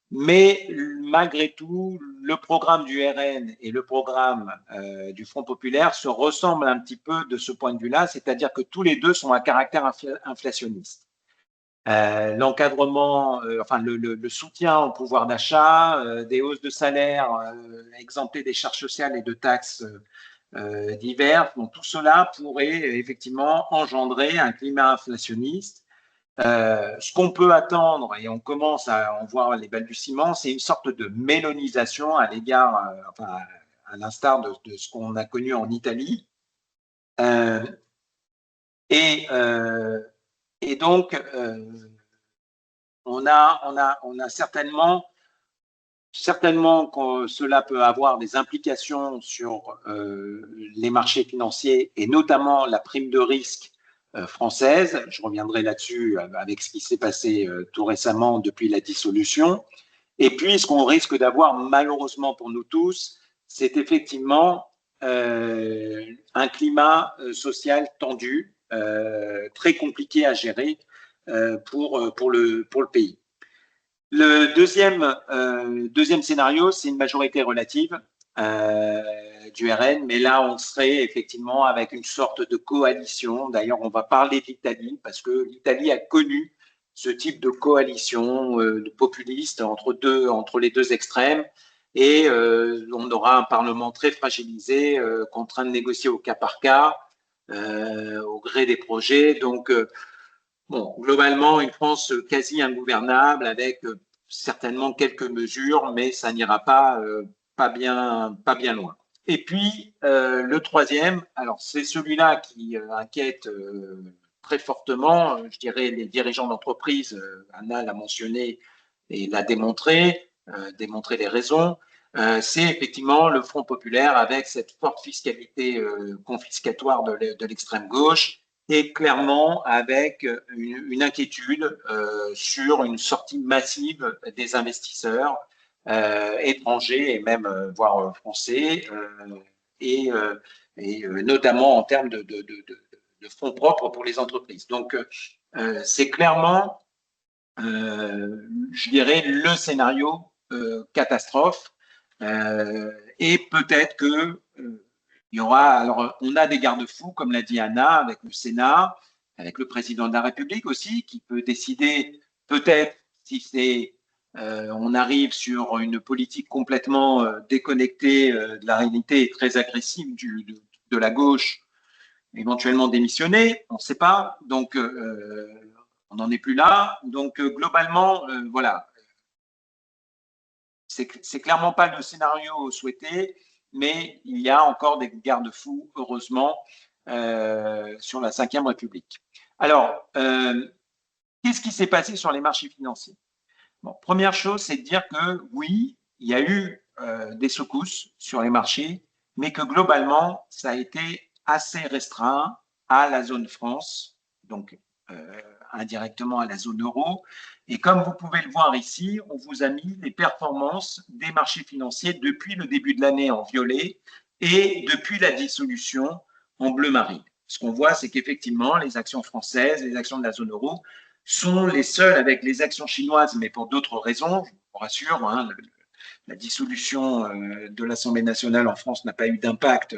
Speaker 2: Mais malgré tout, le programme du RN et le programme du Front populaire se ressemblent un petit peu de ce point de vue-là, c'est-à-dire que tous les deux sont à caractère inflationniste. L'encadrement, enfin le soutien au pouvoir d'achat, des hausses de salaire exemptées des charges sociales et de taxes diverses. Donc tout cela pourrait effectivement engendrer un climat inflationniste. Ce qu'on peut attendre, et on commence à en voir les balbutiements, c'est une sorte de mélonisation à l'égard, enfin, à l'instar de ce qu'on a connu en Italie. Et donc, on a certainement que cela peut avoir des implications sur les marchés financiers et notamment la prime de risque française. Je reviendrai là-dessus avec ce qui s'est passé tout récemment depuis la dissolution. Et puis, ce qu'on risque d'avoir malheureusement pour nous tous, c'est effectivement un climat social tendu, très compliqué à gérer pour le pays. Le deuxième scénario, c'est une majorité relative du RN, mais là, on serait effectivement avec une sorte de coalition. D'ailleurs, on va parler d'Italie parce que l'Italie a connu ce type de coalition populiste entre les deux extrêmes. Et on aura un Parlement très fragilisé, contraint de négocier au cas par cas, au gré des projets. Donc, bon, globalement, une France quasi ingouvernable avec certainement quelques mesures, mais ça n'ira pas bien loin. Et puis, le troisième, alors c'est celui-là qui inquiète très fortement, je dirais, les dirigeants d'entreprise. Anna l'a mentionné et l'a démontré les raisons. C'est effectivement le Front populaire avec cette forte fiscalité confiscatoire de l'extrême gauche et clairement avec une inquiétude sur une sortie massive des investisseurs étrangers et même voire français et notamment en termes de fonds propres pour les entreprises. Donc c'est clairement, je dirais, le scénario catastrophe et peut-être que il y aura, alors on a des garde-fous, comme l'a dit Anna, avec le Sénat, avec le président de la République aussi, qui peut décider peut-être si on arrive sur une politique complètement déconnectée de la réalité et très agressive de la gauche, éventuellement démissionner, on ne sait pas. Donc on n'en est plus là. Donc globalement, voilà, c'est clairement pas le scénario souhaité, mais il y a encore des garde-fous, heureusement, sur la Ve République. Alors, qu'est-ce qui s'est passé sur les marchés financiers? Bon, première chose, c'est de dire que oui, il y a eu des secousses sur les marchés, mais que globalement, ça a été assez restreint à la zone France, donc indirectement à la zone euro. Et comme vous pouvez le voir ici, on vous a mis les performances des marchés financiers depuis le début de l'année en violet et depuis la dissolution en bleu marine. Ce qu'on voit, c'est qu'effectivement, les actions françaises, les actions de la zone euro, sont les seules avec les actions chinoises, mais pour d'autres raisons, je vous rassure, hein, la dissolution de l'Assemblée nationale en France n'a pas eu d'impact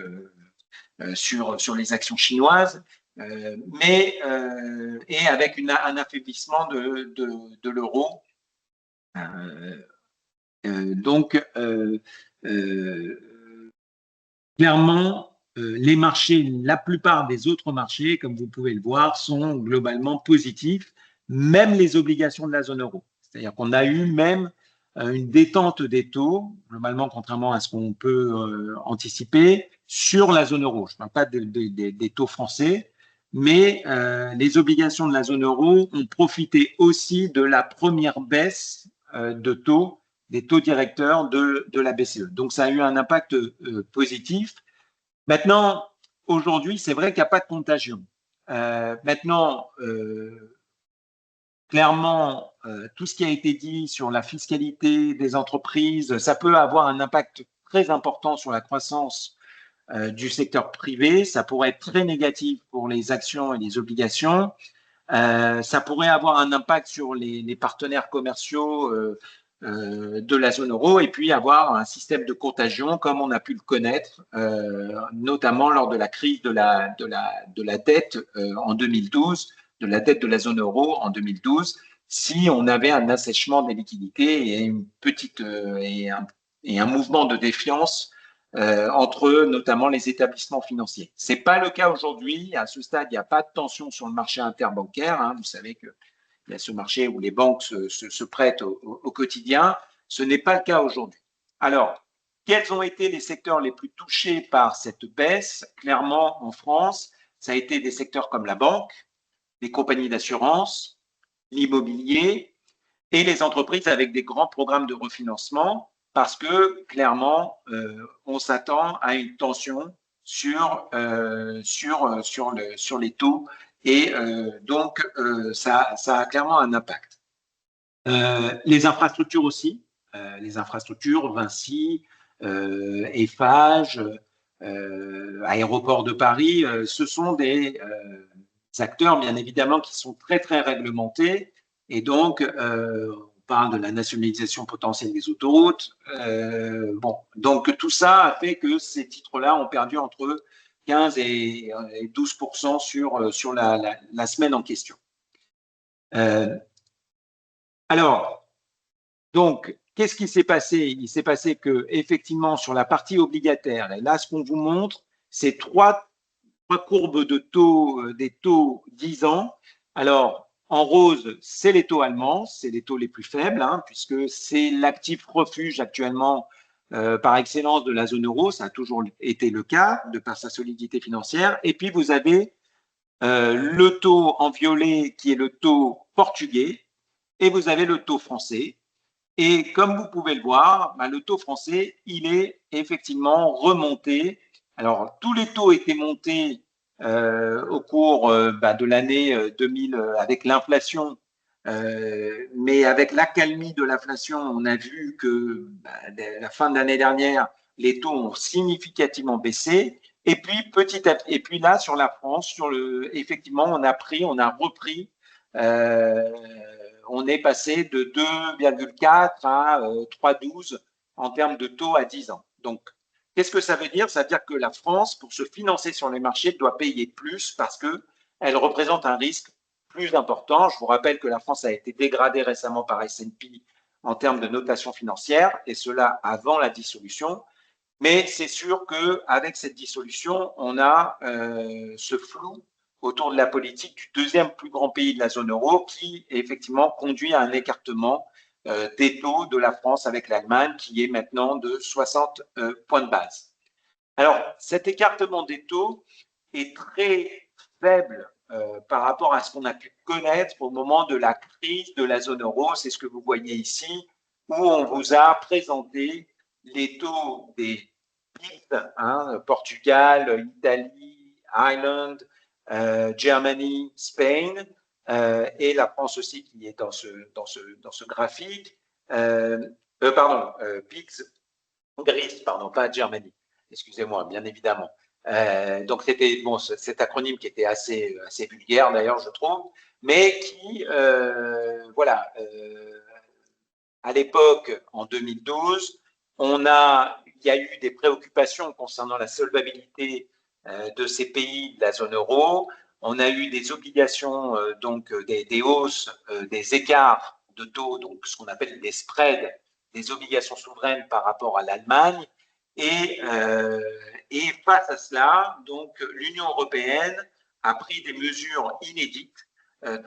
Speaker 2: sur les actions chinoises, et avec un affaiblissement de l'euro. Donc, clairement, les marchés, la plupart des autres marchés, comme vous pouvez le voir, sont globalement positifs, même les obligations de la zone euro. C'est-à-dire qu'on a eu même une détente des taux, globalement, contrairement à ce qu'on peut anticiper, sur la zone euro. Je ne parle pas des taux français, mais les obligations de la zone euro ont profité aussi de la première baisse de taux, des taux directeurs de la BCE. Donc, ça a eu un impact positif. Maintenant, aujourd'hui, c'est vrai qu'il n'y a pas de contagion. Maintenant, clairement, tout ce qui a été dit sur la fiscalité des entreprises, ça peut avoir un impact très important sur la croissance du secteur privé. Ça pourrait être très négatif pour les actions et les obligations. Ça pourrait avoir un impact sur les partenaires commerciaux de la zone euro et puis avoir un système de contagion comme on a pu le connaître, notamment lors de la crise de la dette en 2012, de la dette de la zone euro en 2012, si on avait un assèchement des liquidités et une petite et un mouvement de défiance entre notamment les établissements financiers. Ce n'est pas le cas aujourd'hui. À ce stade, il n'y a pas de tension sur le marché interbancaire. Hein. Vous savez qu'il y a ce marché où les banques se prêtent au quotidien. Ce n'est pas le cas aujourd'hui. Alors, quels ont été les secteurs les plus touchés par cette baisse? Clairement, en France, ça a été des secteurs comme la banque, les compagnies d'assurance, l'immobilier et les entreprises avec des grands programmes de refinancement parce que clairement, on s'attend à une tension sur les taux et donc ça a clairement un impact. Les infrastructures aussi, les infrastructures, Vinci, Eiffage, Aéroport de Paris, ce sont des acteurs bien évidemment qui sont très très réglementés et donc on parle de la nationalisation potentielle des autoroutes. Bon, donc tout ça a fait que ces titres-là ont perdu entre 15 et 12% sur la semaine en question. Alors, donc, qu'est-ce qui s'est passé? Il s'est passé que, effectivement, sur la partie obligataire, et là, ce qu'on vous montre, c'est trois courbes de taux, des taux 10 ans. Alors, en rose, c'est les taux allemands, c'est les taux les plus faibles, hein, puisque c'est l'actif refuge actuellement par excellence de la zone euro. Ça a toujours été le cas, de par sa solidité financière. Et puis, vous avez le taux en violet, qui est le taux portugais, et vous avez le taux français. Et comme vous pouvez le voir, le taux français, il est effectivement remonté. Alors, tous les taux étaient montés au cours de l'année 2000 avec l'inflation, mais avec l'accalmie de l'inflation, on a vu que à la fin de l'année dernière, les taux ont significativement baissé. Et puis, et puis là, sur la France, effectivement, on a repris. On est passé de 2,4 à 3,12 en termes de taux à 10 ans. Donc, qu'est-ce que ça veut dire? Ça veut dire que la France, pour se financer sur les marchés, doit payer plus parce qu'elle représente un risque plus important. Je vous rappelle que la France a été dégradée récemment par S&P en termes de notation financière, et cela avant la dissolution. Mais c'est sûr qu'avec cette dissolution, on a ce flou autour de la politique du deuxième plus grand pays de la zone euro qui, effectivement, conduit à un écartement des taux de la France avec l'Allemagne qui est maintenant de 60 points de base. Alors, cet écartement des taux est très faible par rapport à ce qu'on a pu connaître au moment de la crise de la zone euro. C'est ce que vous voyez ici, où on vous a présenté les taux des pays, hein, Portugal, Italie, Ireland, Germany, Spain, et la France aussi qui est dans ce graphique. Pardon, PIGS, Greece, pardon, pas Germany, excusez-moi, bien évidemment. Donc c'était bon, cet acronyme qui était assez vulgaire d'ailleurs, je trouve, mais qui, voilà, à l'époque, en 2012, il y a eu des préoccupations concernant la solvabilité de ces pays de la zone euro. On a eu des obligations, donc des hausses, des écarts de taux, donc ce qu'on appelle des spreads, des obligations souveraines par rapport à l'Allemagne. Et face à cela, donc l'Union européenne a pris des mesures inédites,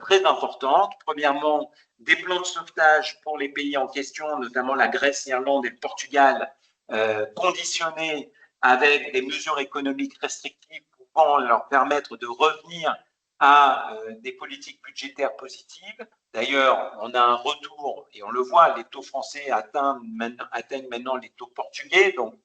Speaker 2: très importantes. Premièrement, des plans de sauvetage pour les pays en question, notamment la Grèce, l'Irlande et le Portugal, conditionnés avec des mesures économiques restrictives pouvant leur permettre de revenir à des politiques budgétaires positives. D'ailleurs, on a un retour, et on le voit, les taux français atteignent maintenant les taux portugais, donc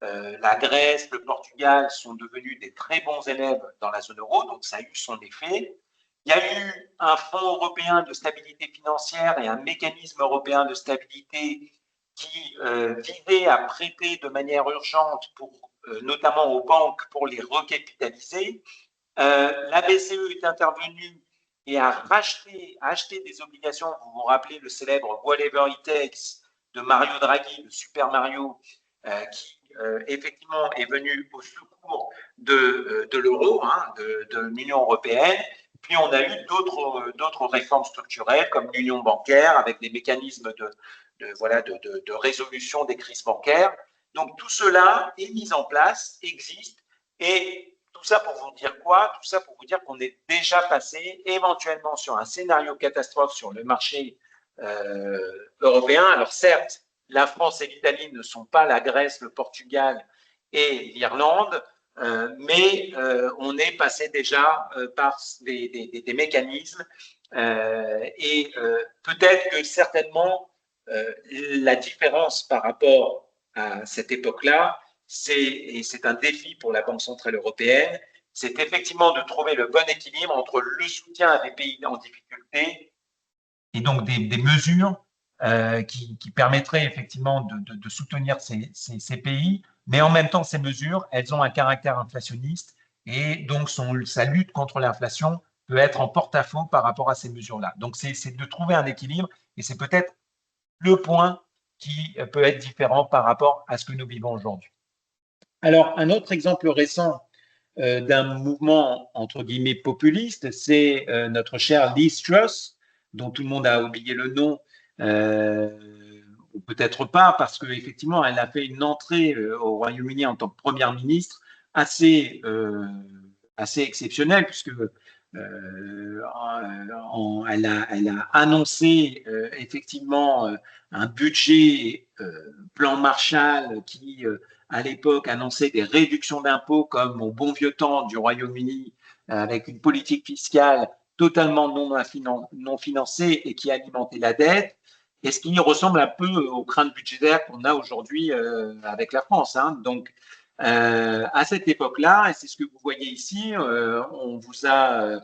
Speaker 2: la Grèce, le Portugal sont devenus des très bons élèves dans la zone euro, donc ça a eu son effet. Il y a eu un fonds européen de stabilité financière et un mécanisme européen de stabilité qui visait à prêter de manière urgente, notamment aux banques, pour les recapitaliser. La BCE est intervenue et a acheté des obligations. Vous vous rappelez le célèbre Whatever It Takes de Mario Draghi, de Super Mario, qui effectivement est venu au secours de l'euro, hein, de l'Union européenne. Puis on a eu d'autres réformes structurelles comme l'union bancaire avec des mécanismes de résolution des crises bancaires. Donc tout cela est mis en place, existe, et tout ça pour vous dire quoi? Tout ça pour vous dire qu'on est déjà passé éventuellement sur un scénario catastrophe sur le marché européen. Alors certes, la France et l'Italie ne sont pas la Grèce, le Portugal et l'Irlande, mais on est passé déjà par des mécanismes et peut-être que certainement la différence par rapport à cette époque-là, et c'est un défi pour la Banque centrale européenne, c'est effectivement de trouver le bon équilibre entre le soutien à des pays en difficulté et donc des mesures qui permettraient effectivement de soutenir ces pays, mais en même temps, ces mesures, elles ont un caractère inflationniste et donc sa lutte contre l'inflation peut être en porte-à-faux par rapport à ces mesures-là. Donc, c'est de trouver un équilibre et c'est peut-être le point qui peut être différent par rapport à ce que nous vivons aujourd'hui. Alors, un autre exemple récent d'un mouvement, entre guillemets, populiste, c'est notre chère Liz Truss, dont tout le monde a oublié le nom, ou peut-être pas, parce qu'effectivement, elle a fait une entrée au Royaume-Uni en tant que première ministre assez exceptionnelle, puisque elle a annoncé effectivement un budget plan Marshall qui à l'époque annonçait des réductions d'impôts comme au bon vieux temps du Royaume-Uni, avec une politique fiscale totalement non financée et qui alimentait la dette, et ce qui ressemble un peu aux craintes budgétaires qu'on a aujourd'hui avec la France. Hein. Donc, à cette époque-là, et c'est ce que vous voyez ici, on vous a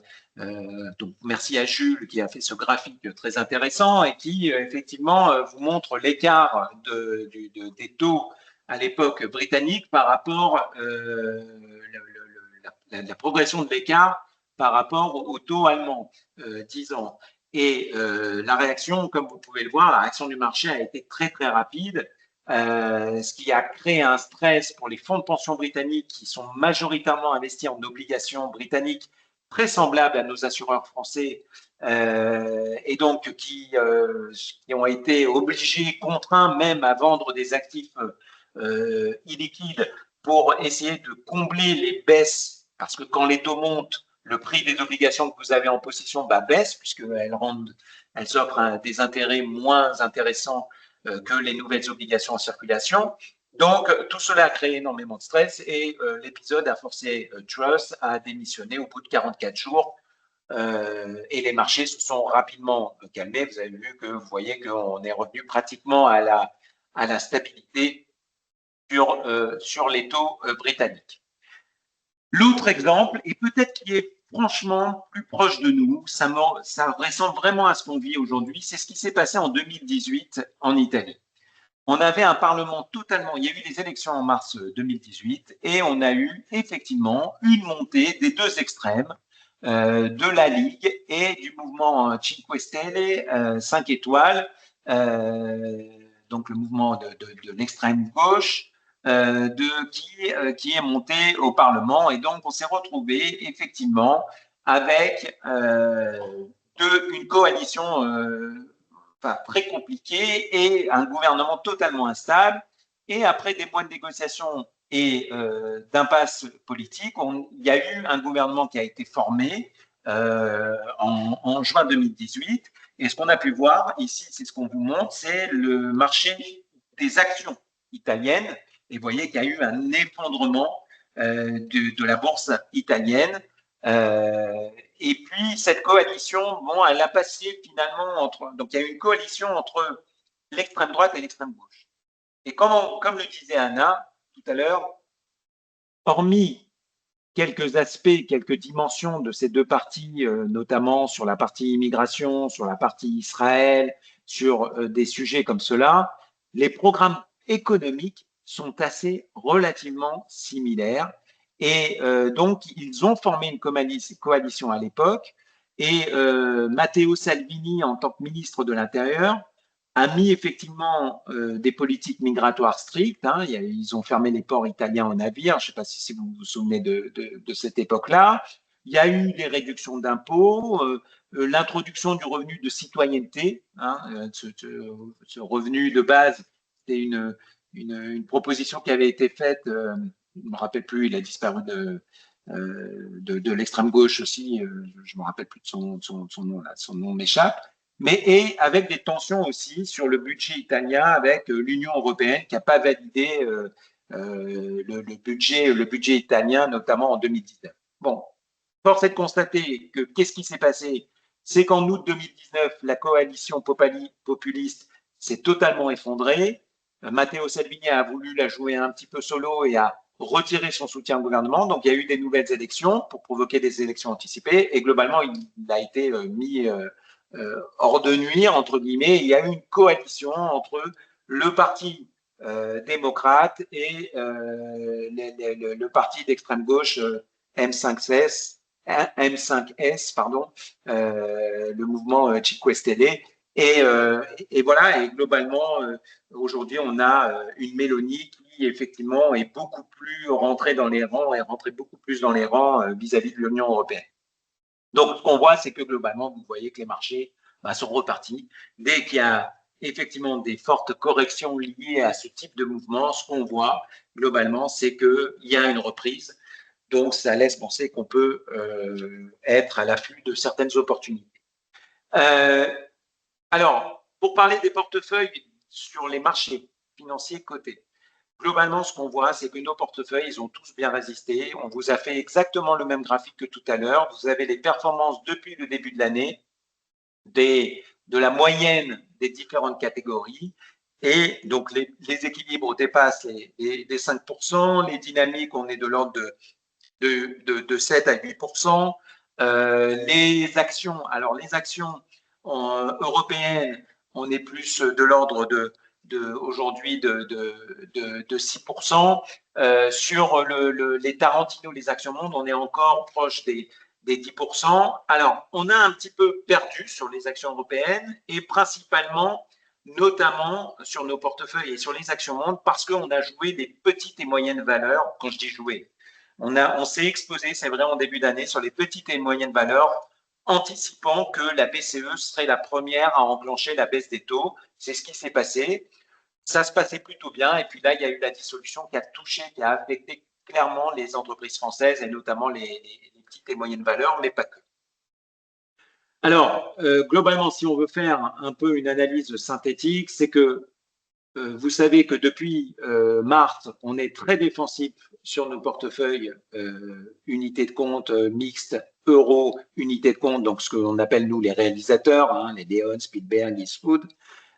Speaker 2: donc merci à Jules qui a fait ce graphique très intéressant et qui effectivement vous montre l'écart des taux à l'époque britannique par rapport la progression de l'écart par rapport au taux allemand 10 ans. Et la réaction, comme vous pouvez le voir, la réaction du marché a été très très rapide. Ce qui a créé un stress pour les fonds de pension britanniques qui sont majoritairement investis en obligations britanniques très semblables à nos assureurs français et donc qui ont été obligés, contraints même à vendre des actifs illiquides pour essayer de combler les baisses, parce que quand les taux montent, le prix des obligations que vous avez en possession baisse, puisqu'elles offrent des intérêts moins intéressants que les nouvelles obligations en circulation. Donc, tout cela a créé énormément de stress et l'épisode a forcé Truss à démissionner au bout de 44 jours et les marchés se sont rapidement calmés. Vous avez vu que vous voyez qu'on est revenu pratiquement à la stabilité sur les taux britanniques. L'autre exemple, et peut-être qui est franchement plus proche de nous, ça ressemble vraiment à ce qu'on vit aujourd'hui, c'est ce qui s'est passé en 2018 en Italie. On avait un Parlement totalement, il y a eu des élections en mars 2018 et on a eu effectivement une montée des deux extrêmes de la Ligue et du mouvement Cinque Stelle, 5 étoiles, donc le mouvement de l'extrême gauche, qui est monté au Parlement. Et donc, on s'est retrouvé effectivement avec une coalition très compliquée et un gouvernement totalement instable. Et après des mois de négociations et d'impasse politique, il y a eu un gouvernement qui a été formé en juin 2018. Et ce qu'on a pu voir ici, c'est ce qu'on vous montre, c'est le marché des actions italiennes. Et vous voyez qu'il y a eu un effondrement de la bourse italienne. Et puis cette coalition, bon, elle a passé finalement donc il y a eu une coalition entre l'extrême droite et l'extrême gauche. Et comme le disait Anna tout à l'heure, hormis quelques aspects, quelques dimensions de ces deux parties, notamment sur la partie immigration, sur la partie Israël, sur des sujets comme cela, les programmes économiques sont assez relativement similaires. Et donc, ils ont formé une coalition à l'époque. Et Matteo Salvini, en tant que ministre de l'Intérieur, a mis effectivement des politiques migratoires strictes. Hein. Ils ont fermé les ports italiens aux navires. Je ne sais pas si vous vous souvenez de cette époque-là. Il y a eu des réductions d'impôts, l'introduction du revenu de citoyenneté. Hein, ce revenu de base, c'est une proposition qui avait été faite, je ne me rappelle plus, il a disparu de l'extrême gauche aussi, je ne me rappelle plus de son nom, là, son nom m'échappe, mais et avec des tensions aussi sur le budget italien avec l'Union européenne qui n'a pas validé le budget italien, notamment en 2019. Bon, force est de constater que qu'est-ce qui s'est passé? C'est qu'en août 2019, la coalition populiste s'est totalement effondrée. Matteo Salvini a voulu la jouer un petit peu solo et a retiré son soutien au gouvernement. Donc, il y a eu des nouvelles élections pour provoquer des élections anticipées. Et globalement, il a été mis hors de nuire, entre guillemets. Il y a eu une coalition entre le parti démocrate et le parti d'extrême gauche M5S, M5S, pardon, le mouvement Cinque Stelle. Et voilà, et globalement, aujourd'hui, on a une Mélanie qui, effectivement, est beaucoup plus rentrée dans les rangs et rentrée beaucoup plus dans les rangs vis-à-vis de l'Union européenne. Donc, ce qu'on voit, c'est que globalement, vous voyez que les marchés sont repartis. Dès qu'il y a effectivement des fortes corrections liées à ce type de mouvement, ce qu'on voit globalement, c'est qu'il y a une reprise. Donc, ça laisse penser qu'on peut être à l'affût de certaines opportunités. Alors, pour parler des portefeuilles sur les marchés financiers cotés, globalement, ce qu'on voit, c'est que nos portefeuilles, ils ont tous bien résisté. On vous a fait exactement le même graphique que tout à l'heure. Vous avez les performances depuis le début de l'année, de la moyenne des différentes catégories. Et donc, les équilibres dépassent les 5%. Les dynamiques, on est de l'ordre de 7 à 8%. Les actions, alors les actions européennes, on est plus de l'ordre aujourd'hui de 6%. Sur les Tarantino, les actions mondes, on est encore proche des 10%. Alors, on a un petit peu perdu sur les actions européennes et principalement, notamment sur nos portefeuilles et sur les actions mondes parce qu'on a joué des petites et moyennes valeurs. Quand je dis jouer, on s'est exposé, c'est vrai, en début d'année sur les petites et moyennes valeurs, anticipant que la BCE serait la première à enclencher la baisse des taux. C'est ce qui s'est passé. Ça se passait plutôt bien. Et puis là, il y a eu la dissolution qui a touché, qui a affecté clairement les entreprises françaises et notamment les petites et moyennes valeurs, mais pas que. Alors, globalement, si on veut faire un peu une analyse synthétique, c'est que vous savez que depuis mars, on est très défensif sur nos portefeuilles unités de compte mixtes, euro, unités de compte, donc ce qu'on appelle nous les réalisateurs, hein, les Leon, Spielberg, Eastwood,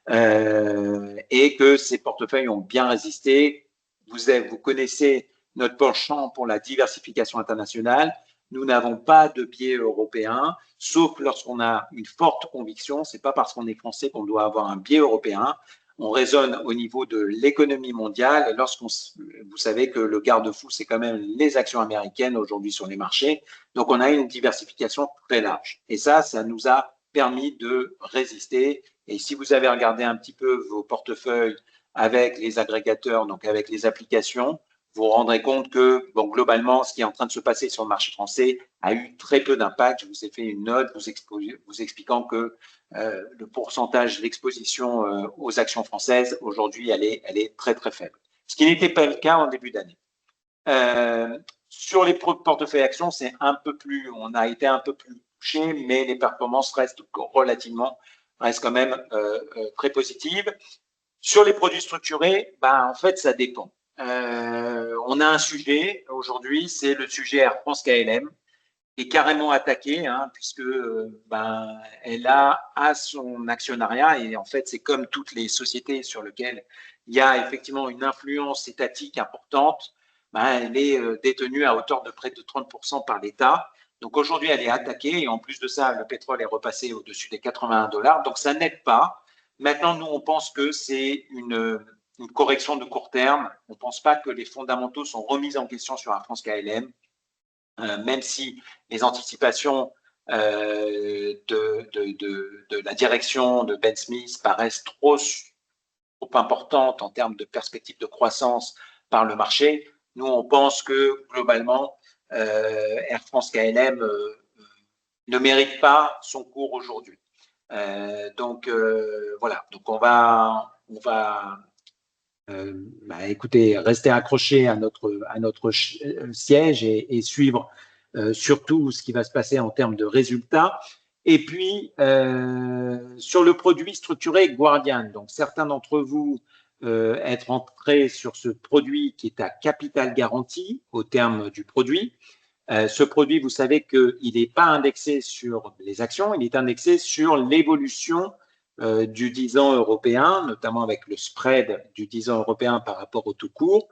Speaker 2: et que ces portefeuilles ont bien résisté. Vous connaissez notre penchant pour la diversification internationale. Nous n'avons pas de biais européen, sauf lorsqu'on a une forte conviction. Ce n'est pas parce qu'on est français qu'on doit avoir un biais européen. On raisonne au niveau de l'économie mondiale. Vous savez que le garde-fou, c'est quand même les actions américaines aujourd'hui sur les marchés. Donc, on a une diversification très large. Et ça nous a permis de résister. Et si vous avez regardé un petit peu vos portefeuilles avec les agrégateurs, donc avec les applications, vous vous rendrez compte que, bon, globalement, ce qui est en train de se passer sur le marché français a eu très peu d'impact. Je vous ai fait une note vous expliquant que le pourcentage d'exposition aux actions françaises, aujourd'hui, elle est très, très faible. Ce qui n'était pas le cas en début d'année. Sur les portefeuilles actions, on a été un peu plus touché, mais les performances restent quand même très positives. Sur les produits structurés, en fait, ça dépend. On a un sujet aujourd'hui, c'est le sujet Air France KLM, qui est carrément attaqué, hein, puisque elle a à son actionnariat, et en fait, c'est comme toutes les sociétés sur lesquelles il y a effectivement une influence étatique importante, elle est détenue à hauteur de près de 30% par l'État. Donc aujourd'hui, elle est attaquée, et en plus de ça, le pétrole est repassé au-dessus des 81 $. Donc ça n'aide pas. Maintenant, nous, on pense que c'est une correction de court terme. On ne pense pas que les fondamentaux sont remis en question sur Air France KLM, même si les anticipations de la direction de Ben Smith paraissent trop importantes en termes de perspectives de croissance par le marché. Nous, on pense que globalement, Air France KLM ne mérite pas son cours aujourd'hui. Donc voilà, donc on va écoutez, rester accroché à notre siège et suivre surtout ce qui va se passer en termes de résultats. Et puis, sur le produit structuré Guardian, donc certains d'entre vous être entrés sur ce produit qui est à capital garanti au terme du produit. Ce produit, vous savez qu'il n'est pas indexé sur les actions, il est indexé sur l'évolution du 10 ans européen, notamment avec le spread du 10 ans européen par rapport au tout court.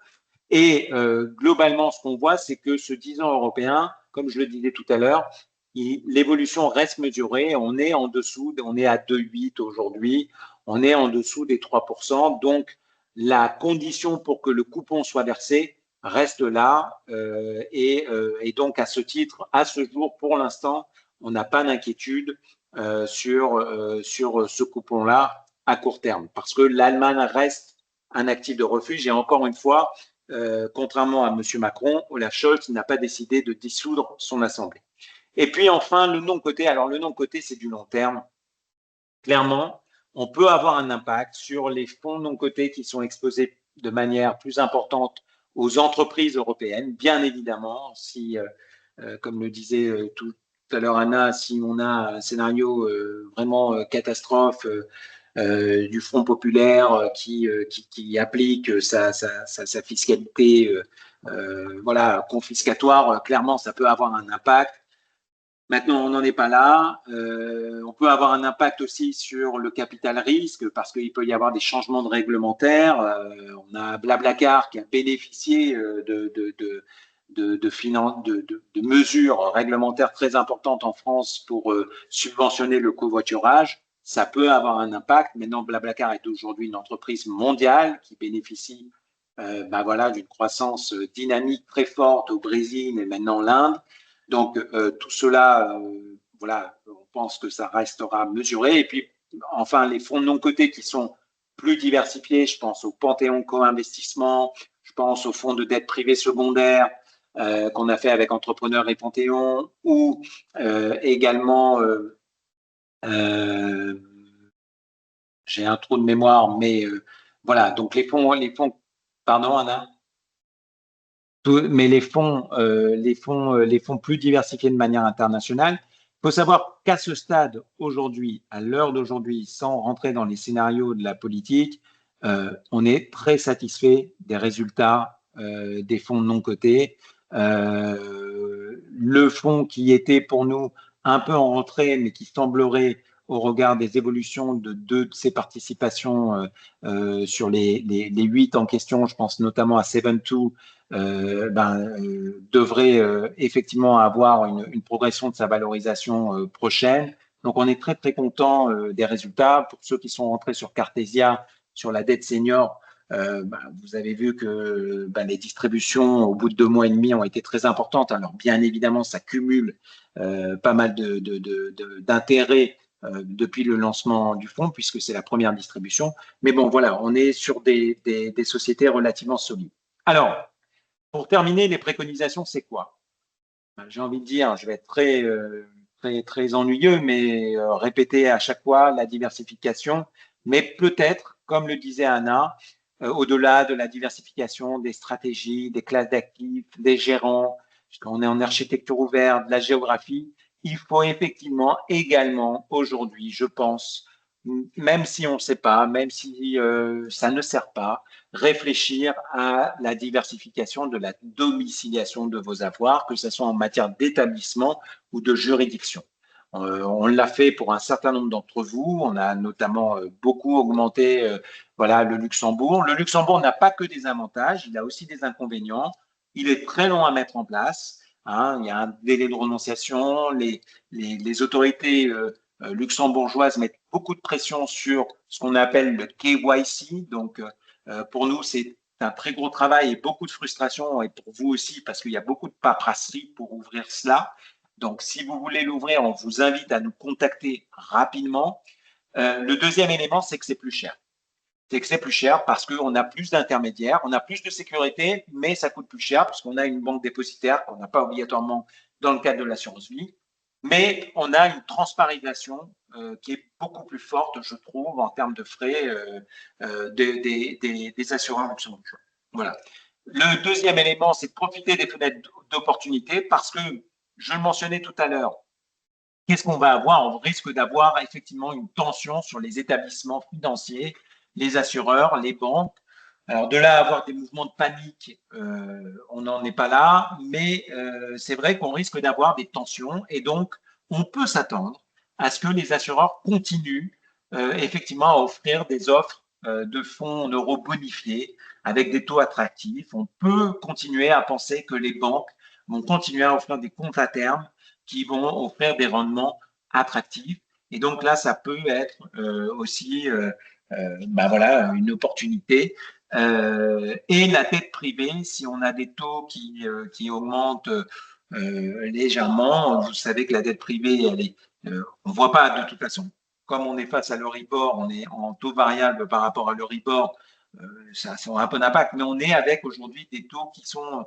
Speaker 2: Et globalement, ce qu'on voit, c'est que ce 10 ans européen, comme je le disais tout à l'heure, l'évolution reste mesurée. On est en dessous, on est à 2,8 aujourd'hui, on est en dessous des 3%. Donc, la condition pour que le coupon soit versé reste là. Et donc, à ce titre, à ce jour, pour l'instant, on n'a pas d'inquiétude sur ce coupon-là à court terme, parce que l'Allemagne reste un actif de refuge. Et encore une fois, contrairement à M. Macron, Olaf Scholz n'a pas décidé de dissoudre son assemblée. Et puis enfin, le non-coté. Alors le non-coté, c'est du long terme. Clairement, on peut avoir un impact sur les fonds non cotés qui sont exposés de manière plus importante aux entreprises européennes. Bien évidemment, si, comme le disait tout à l'heure Anna, si on a un scénario vraiment catastrophe du Front populaire qui applique sa fiscalité voilà, confiscatoire, clairement, ça peut avoir un impact. Maintenant, on n'en est pas là. On peut avoir un impact aussi sur le capital risque parce qu'il peut y avoir des changements de réglementaires. On a Blablacar qui a bénéficié de mesures réglementaires très importantes en France pour subventionner le covoiturage. Ça peut avoir un impact. Maintenant, Blablacar est aujourd'hui une entreprise mondiale qui bénéficie voilà, d'une croissance dynamique très forte au Brésil et maintenant l'Inde. Donc, tout cela, voilà, on pense que ça restera mesuré. Et puis, enfin, les fonds non cotés qui sont plus diversifiés, je pense au Panthéon Co-Investissement, je pense au fonds de dette privée secondaire qu'on a fait avec Entrepreneurs et Panthéon, ou également, j'ai un trou de mémoire, mais voilà, donc les fonds, pardon Anna? Mais les fonds plus diversifiés de manière internationale. Il faut savoir qu'à ce stade, aujourd'hui, à l'heure d'aujourd'hui, sans rentrer dans les scénarios de la politique, on est très satisfait des résultats des fonds non cotés. Le fonds qui était pour nous un peu en retrait, mais qui semblerait, au regard des évolutions de deux de ses participations sur les 8 en question, je pense notamment à 7-2, devrait effectivement avoir une progression de sa valorisation prochaine. Donc, on est très, très content des résultats. Pour ceux qui sont rentrés sur Cartesia, sur la dette senior, vous avez vu que les distributions au bout de 2 mois et demi ont été très importantes. Alors, bien évidemment, ça cumule pas mal d'intérêts depuis le lancement du fonds, puisque c'est la première distribution. Mais bon, voilà, on est sur des sociétés relativement solides. Alors, pour terminer, les préconisations, c'est quoi? J'ai envie de dire, je vais être très ennuyeux, mais répéter à chaque fois la diversification. Mais peut-être, comme le disait Anna, au-delà de la diversification des stratégies, des classes d'actifs, des gérants, puisqu'on est en architecture ouverte, de la géographie, il faut effectivement également aujourd'hui, je pense, même si on ne sait pas, même si ça ne sert pas, réfléchir à la diversification de la domiciliation de vos avoirs, que ce soit en matière d'établissement ou de juridiction. On l'a fait pour un certain nombre d'entre vous. On a notamment beaucoup augmenté voilà, le Luxembourg. Le Luxembourg n'a pas que des avantages, il a aussi des inconvénients. Il est très long à mettre en place. Hein. Il y a un délai de renonciation. Les autorités luxembourgeoises mettent beaucoup de pression sur ce qu'on appelle le KYC. Donc, pour nous, c'est un très gros travail et beaucoup de frustration, et pour vous aussi, parce qu'il y a beaucoup de paperasserie pour ouvrir cela. Donc, si vous voulez l'ouvrir, on vous invite à nous contacter rapidement. Le deuxième élément, c'est que c'est plus cher. C'est que c'est plus cher parce qu'on a plus d'intermédiaires, on a plus de sécurité, mais ça coûte plus cher parce qu'on a une banque dépositaire qu'on n'a pas obligatoirement dans le cadre de l'assurance vie. Mais on a une transparisation qui est beaucoup plus forte, je trouve, en termes de frais des assureurs luxembourgeois. Voilà. Le deuxième élément, c'est de profiter des fenêtres d'opportunité parce que, je le mentionnais tout à l'heure, qu'est-ce qu'on va avoir? On risque d'avoir effectivement une tension sur les établissements financiers, les assureurs, les banques. Alors, de là à avoir des mouvements de panique, on n'en est pas là, mais c'est vrai qu'on risque d'avoir des tensions et donc on peut s'attendre à ce que les assureurs continuent effectivement à offrir des offres de fonds en euros bonifiés avec des taux attractifs. On peut continuer à penser que les banques vont continuer à offrir des comptes à terme qui vont offrir des rendements attractifs. Et donc là, ça peut être aussi voilà, une opportunité. Et la dette privée, si on a des taux qui augmentent légèrement, vous savez que la dette privée, on ne voit pas de toute façon. Comme on est face à l'Euribor, on est en taux variable par rapport à l'Euribor, ça a un peu d'impact, mais on est avec aujourd'hui des taux qui sont,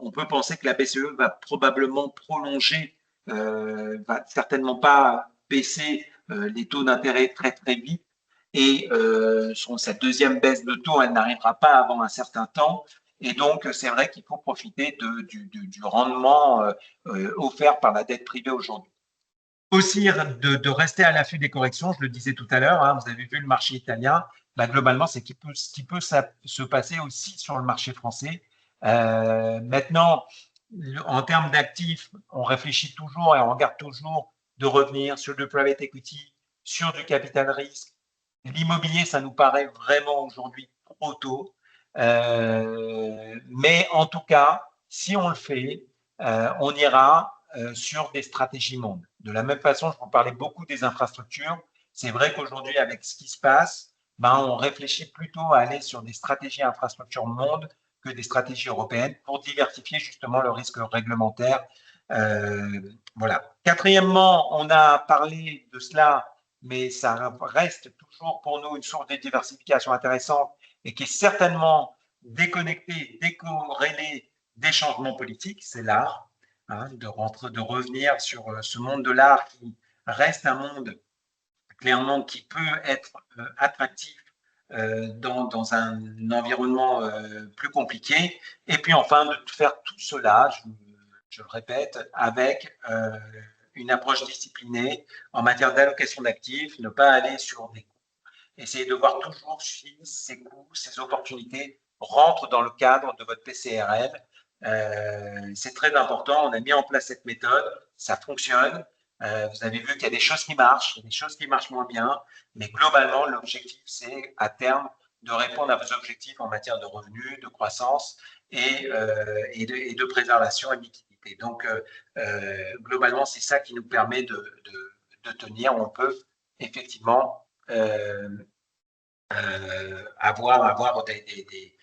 Speaker 2: on peut penser que la BCE va probablement prolonger, va certainement pas baisser les taux d'intérêt très très vite, et cette deuxième baisse de taux, elle n'arrivera pas avant un certain temps. Et donc, c'est vrai qu'il faut profiter du rendement offert par la dette privée aujourd'hui. Aussi, de rester à l'affût des corrections, je le disais tout à l'heure, hein, vous avez vu le marché italien, globalement, c'est ce qui peut se passer aussi sur le marché français. Maintenant, en termes d'actifs, on réfléchit toujours et on regarde toujours de revenir sur le private equity, sur du capital risque. L'immobilier, ça nous paraît vraiment aujourd'hui trop tôt. Mais en tout cas, si on le fait, on ira sur des stratégies mondes. De la même façon, je vous parlais beaucoup des infrastructures. C'est vrai qu'aujourd'hui, avec ce qui se passe, on réfléchit plutôt à aller sur des stratégies infrastructures mondes que des stratégies européennes pour diversifier justement le risque réglementaire. Voilà. Quatrièmement, on a parlé de cela, mais ça reste toujours pour nous une source de diversification intéressante et qui est certainement déconnectée, décorrélée des changements politiques, c'est l'art. Hein, de revenir sur ce monde de l'art qui reste un monde clairement qui peut être attractif dans un environnement plus compliqué. Et puis enfin, de faire tout cela, je le répète, avec une approche disciplinée en matière d'allocation d'actifs, ne pas aller sur des essayez de voir toujours si ces coûts, ces opportunités rentrent dans le cadre de votre PCRL. C'est très important. On a mis en place cette méthode, ça fonctionne. Vous avez vu qu'il y a des choses qui marchent, il y a des choses qui marchent moins bien, mais globalement, l'objectif, c'est à terme de répondre à vos objectifs en matière de revenus, de croissance et de préservation et de liquidité. Donc, globalement, c'est ça qui nous permet de tenir. On peut effectivement avoir des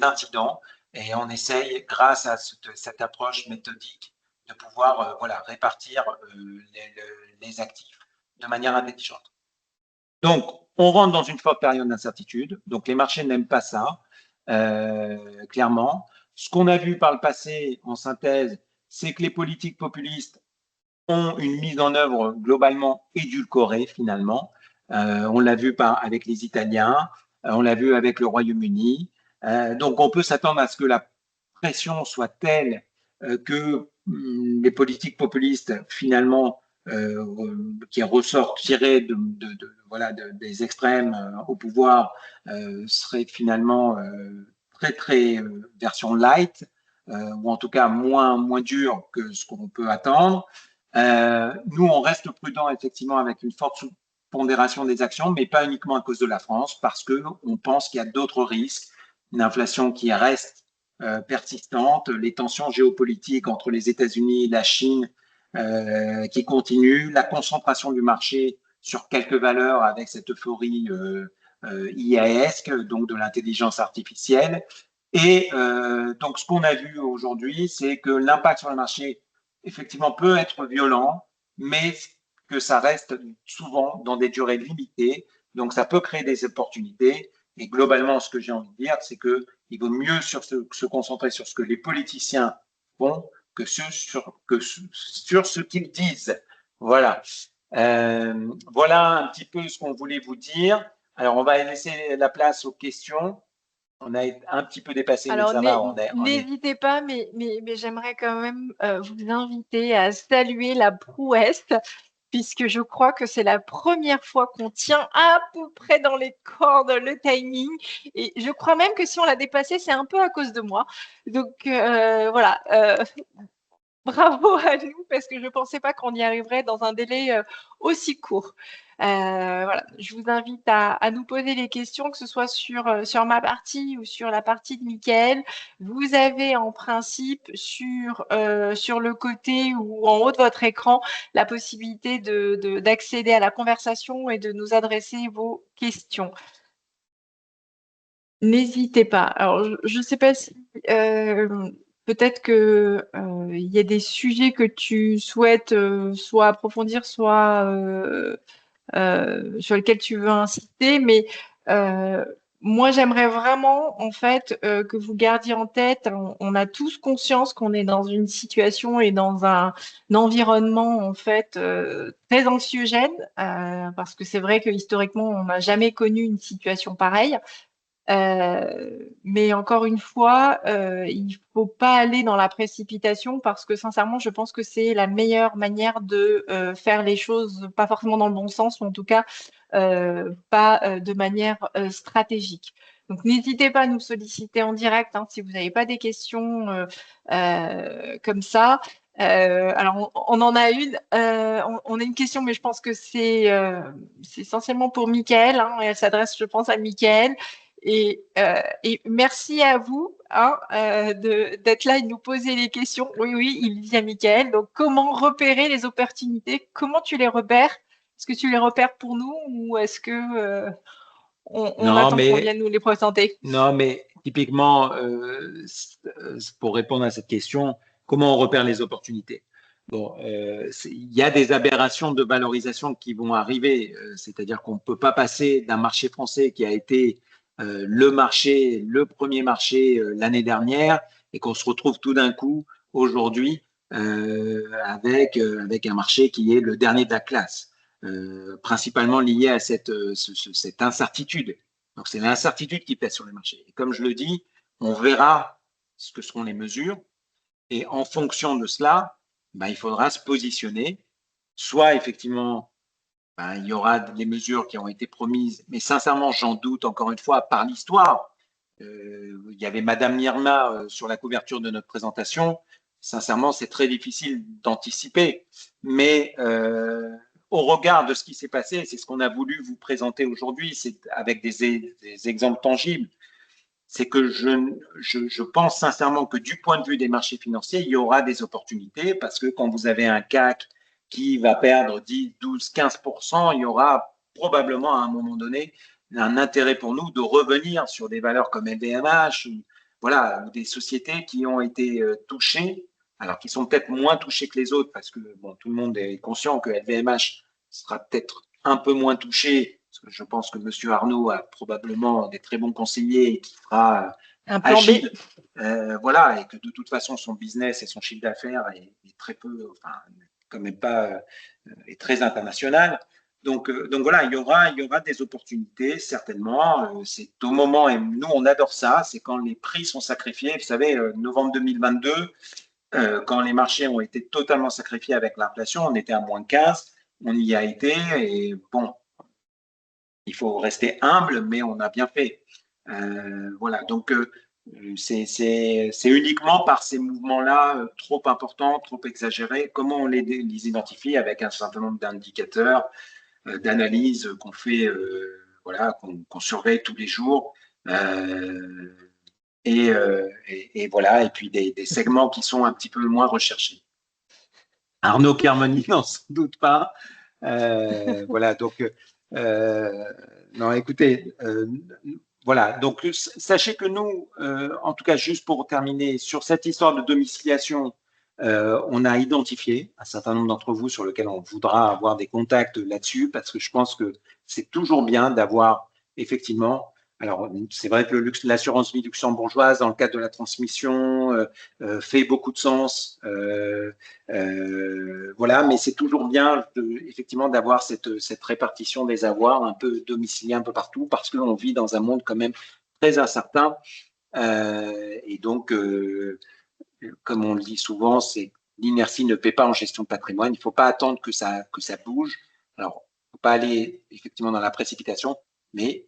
Speaker 2: incidents et on essaye, grâce à cette approche méthodique, de pouvoir voilà, répartir les actifs de manière intelligente. Donc, on rentre dans une forte période d'incertitude. Donc, les marchés n'aiment pas ça, clairement. Ce qu'on a vu par le passé, en synthèse, c'est que les politiques populistes ont une mise en œuvre globalement édulcorée, finalement. On l'a vu avec les Italiens, on l'a vu avec le Royaume-Uni. Donc, on peut s'attendre à ce que la pression soit telle que les politiques populistes, finalement, qui ressortent tirées voilà, des extrêmes au pouvoir, seraient finalement très, très version light, ou en tout cas moins dur que ce qu'on peut attendre. Nous, on reste prudent, effectivement, avec une forte pondération des actions, mais pas uniquement à cause de la France, parce qu'on pense qu'il y a d'autres risques, une inflation qui reste persistante, les tensions géopolitiques entre les États-Unis et la Chine qui continuent, la concentration du marché sur quelques valeurs avec cette euphorie IAesque, donc de l'intelligence artificielle. Et donc, ce qu'on a vu aujourd'hui, c'est que l'impact sur le marché, effectivement, peut être violent, mais que ça reste souvent dans des durées limitées. Donc, ça peut créer des opportunités. Et globalement, ce que j'ai envie de dire, c'est qu'il vaut mieux se concentrer sur ce que les politiciens font que sur ce qu'ils disent. Voilà. Voilà un petit peu ce qu'on voulait vous dire. Alors, on va laisser la place aux questions. On a un petit peu dépassé, mais
Speaker 1: Alors,
Speaker 2: ça va.
Speaker 1: n'hésitez pas, mais j'aimerais quand même vous inviter à saluer la prouesse, puisque je crois que c'est la première fois qu'on tient à peu près dans les cordes le timing. Et je crois même que si on l'a dépassé, c'est un peu à cause de moi. Donc, voilà. Bravo à nous, parce que je ne pensais pas qu'on y arriverait dans un délai aussi court. Voilà, je vous invite à nous poser les questions, que ce soit sur ma partie ou sur la partie de Mickaël. Vous avez en principe sur le côté ou en haut de votre écran la possibilité d'accéder à la conversation et de nous adresser vos questions. N'hésitez pas. Alors, je ne sais pas si peut-être que il y a des sujets que tu souhaites soit approfondir, soit sur lesquels tu veux insister, mais moi j'aimerais vraiment en fait que vous gardiez en tête, on a tous conscience qu'on est dans une situation et dans un environnement en fait très anxiogène, parce que c'est vrai que historiquement on n'a jamais connu une situation pareille. Mais encore une fois, il faut pas aller dans la précipitation parce que sincèrement, je pense que c'est la meilleure manière de faire les choses, pas forcément dans le bon sens, mais en tout cas pas de manière stratégique. Donc n'hésitez pas à nous solliciter en direct hein, si vous n'avez pas des questions comme ça. Alors on en a une, on a une question, mais je pense que c'est essentiellement pour Mickaël, hein, et elle s'adresse, je pense, à Mickaël. Et merci à vous hein, d'être là et de nous poser les questions. Oui, oui, il dit à Mickaël. Donc, comment repérer les opportunités? Comment tu les repères? Est-ce que tu les repères pour nous ou est-ce que on
Speaker 2: Non,
Speaker 1: attend qu'on
Speaker 2: mais
Speaker 1: vienne nous les présenter?
Speaker 2: Non, mais typiquement, pour répondre à cette question, comment on repère les opportunités? Bon, il y a des aberrations de valorisation qui vont arriver, c'est-à-dire qu'on ne peut pas passer d'un marché français qui a été le premier marché l'année dernière et qu'on se retrouve tout d'un coup aujourd'hui avec un marché qui est le dernier de la classe, principalement lié à cette incertitude. Donc, c'est l'incertitude qui pèse sur le marché. Et comme je le dis, on verra ce que seront les mesures. Et en fonction de cela, ben, il faudra se positionner, soit effectivement ben, il y aura des mesures qui ont été promises, mais sincèrement, j'en doute encore une fois par l'histoire. Il y avait Madame Myrma sur la couverture de notre présentation. Sincèrement, c'est très difficile d'anticiper, mais au regard de ce qui s'est passé, c'est ce qu'on a voulu vous présenter aujourd'hui, c'est avec des exemples tangibles. C'est que je pense sincèrement que du point de vue des marchés financiers, il y aura des opportunités parce que quand vous avez un CAC qui va perdre 10, 12, 15%, il y aura probablement à un moment donné un intérêt pour nous de revenir sur des valeurs comme LVMH, voilà, ou des sociétés qui ont été touchées, alors qui sont peut-être moins touchées que les autres parce que bon, tout le monde est conscient que LVMH sera peut-être un peu moins touché parce que je pense que M. Arnaud a probablement des très bons conseillers et qui fera
Speaker 1: Un plan B.
Speaker 2: agile, voilà, et que de toute façon son business et son chiffre d'affaires est très peu, enfin, quand même pas, est très international. Donc voilà, il y aura des opportunités certainement. C'est au moment, et nous on adore ça, c'est quand les prix sont sacrifiés. Vous savez, novembre 2022, quand les marchés ont été totalement sacrifiés avec l'inflation, on était à moins 15, on y a été et bon, il faut rester humble, mais on a bien fait. Voilà, donc c'est uniquement par ces mouvements-là trop importants, trop exagérés, comment on les identifie avec un certain nombre d'indicateurs, d'analyses qu'on fait, voilà, qu'on surveille tous les jours. Et voilà, et puis des segments qui sont un petit peu moins recherchés. Arnaud Carmoni, non, sans doute pas. Voilà, donc, non, écoutez, voilà, donc sachez que nous, en tout cas, juste pour terminer, sur cette histoire de domiciliation, on a identifié un certain nombre d'entre vous sur lequel on voudra avoir des contacts là-dessus, parce que je pense que c'est toujours bien d'avoir effectivement. Alors, c'est vrai que l'assurance vie luxembourgeoise, dans le cadre de la transmission, fait beaucoup de sens. Voilà, mais c'est toujours bien effectivement d'avoir cette répartition des avoirs un peu domiciliés un peu partout, parce qu'on vit dans un monde quand même très incertain. Et donc, comme on le dit souvent, c'est l'inertie ne paie pas en gestion de patrimoine. Il ne faut pas attendre que ça bouge. Alors, il ne faut pas aller effectivement dans la précipitation, mais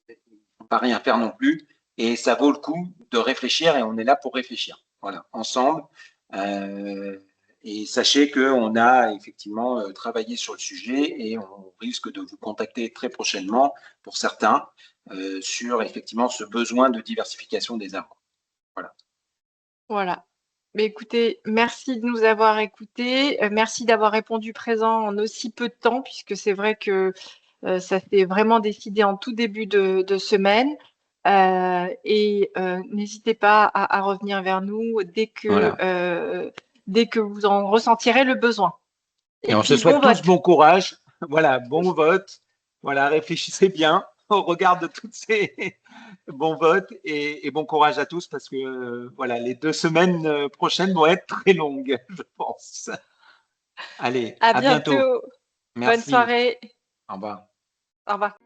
Speaker 2: il ne faut pas rien faire non plus. Et ça vaut le coup de réfléchir et on est là pour réfléchir. Voilà, ensemble. Et sachez qu'on a effectivement travaillé sur le sujet et on risque de vous contacter très prochainement pour certains sur effectivement ce besoin de diversification des avoirs. Voilà.
Speaker 1: Voilà. Mais écoutez, merci de nous avoir écoutés. Merci d'avoir répondu présent en aussi peu de temps, puisque c'est vrai que ça s'est vraiment décidé en tout début de semaine. N'hésitez pas à revenir vers nous
Speaker 2: Voilà.
Speaker 1: dès que vous en ressentirez le besoin.
Speaker 2: Et
Speaker 1: Et
Speaker 2: on se
Speaker 1: puis, bon
Speaker 2: souhaite tous
Speaker 1: vote.
Speaker 2: bon courage. Voilà, bon vote. Voilà, réfléchissez bien au regard de tous ces bons votes et bon courage à tous parce que voilà, les 2 semaines prochaines vont être très longues, je pense. Allez,
Speaker 1: À
Speaker 2: à bientôt.
Speaker 1: bientôt. Bonne
Speaker 2: Merci.
Speaker 1: soirée.
Speaker 2: Au revoir.
Speaker 1: Au revoir.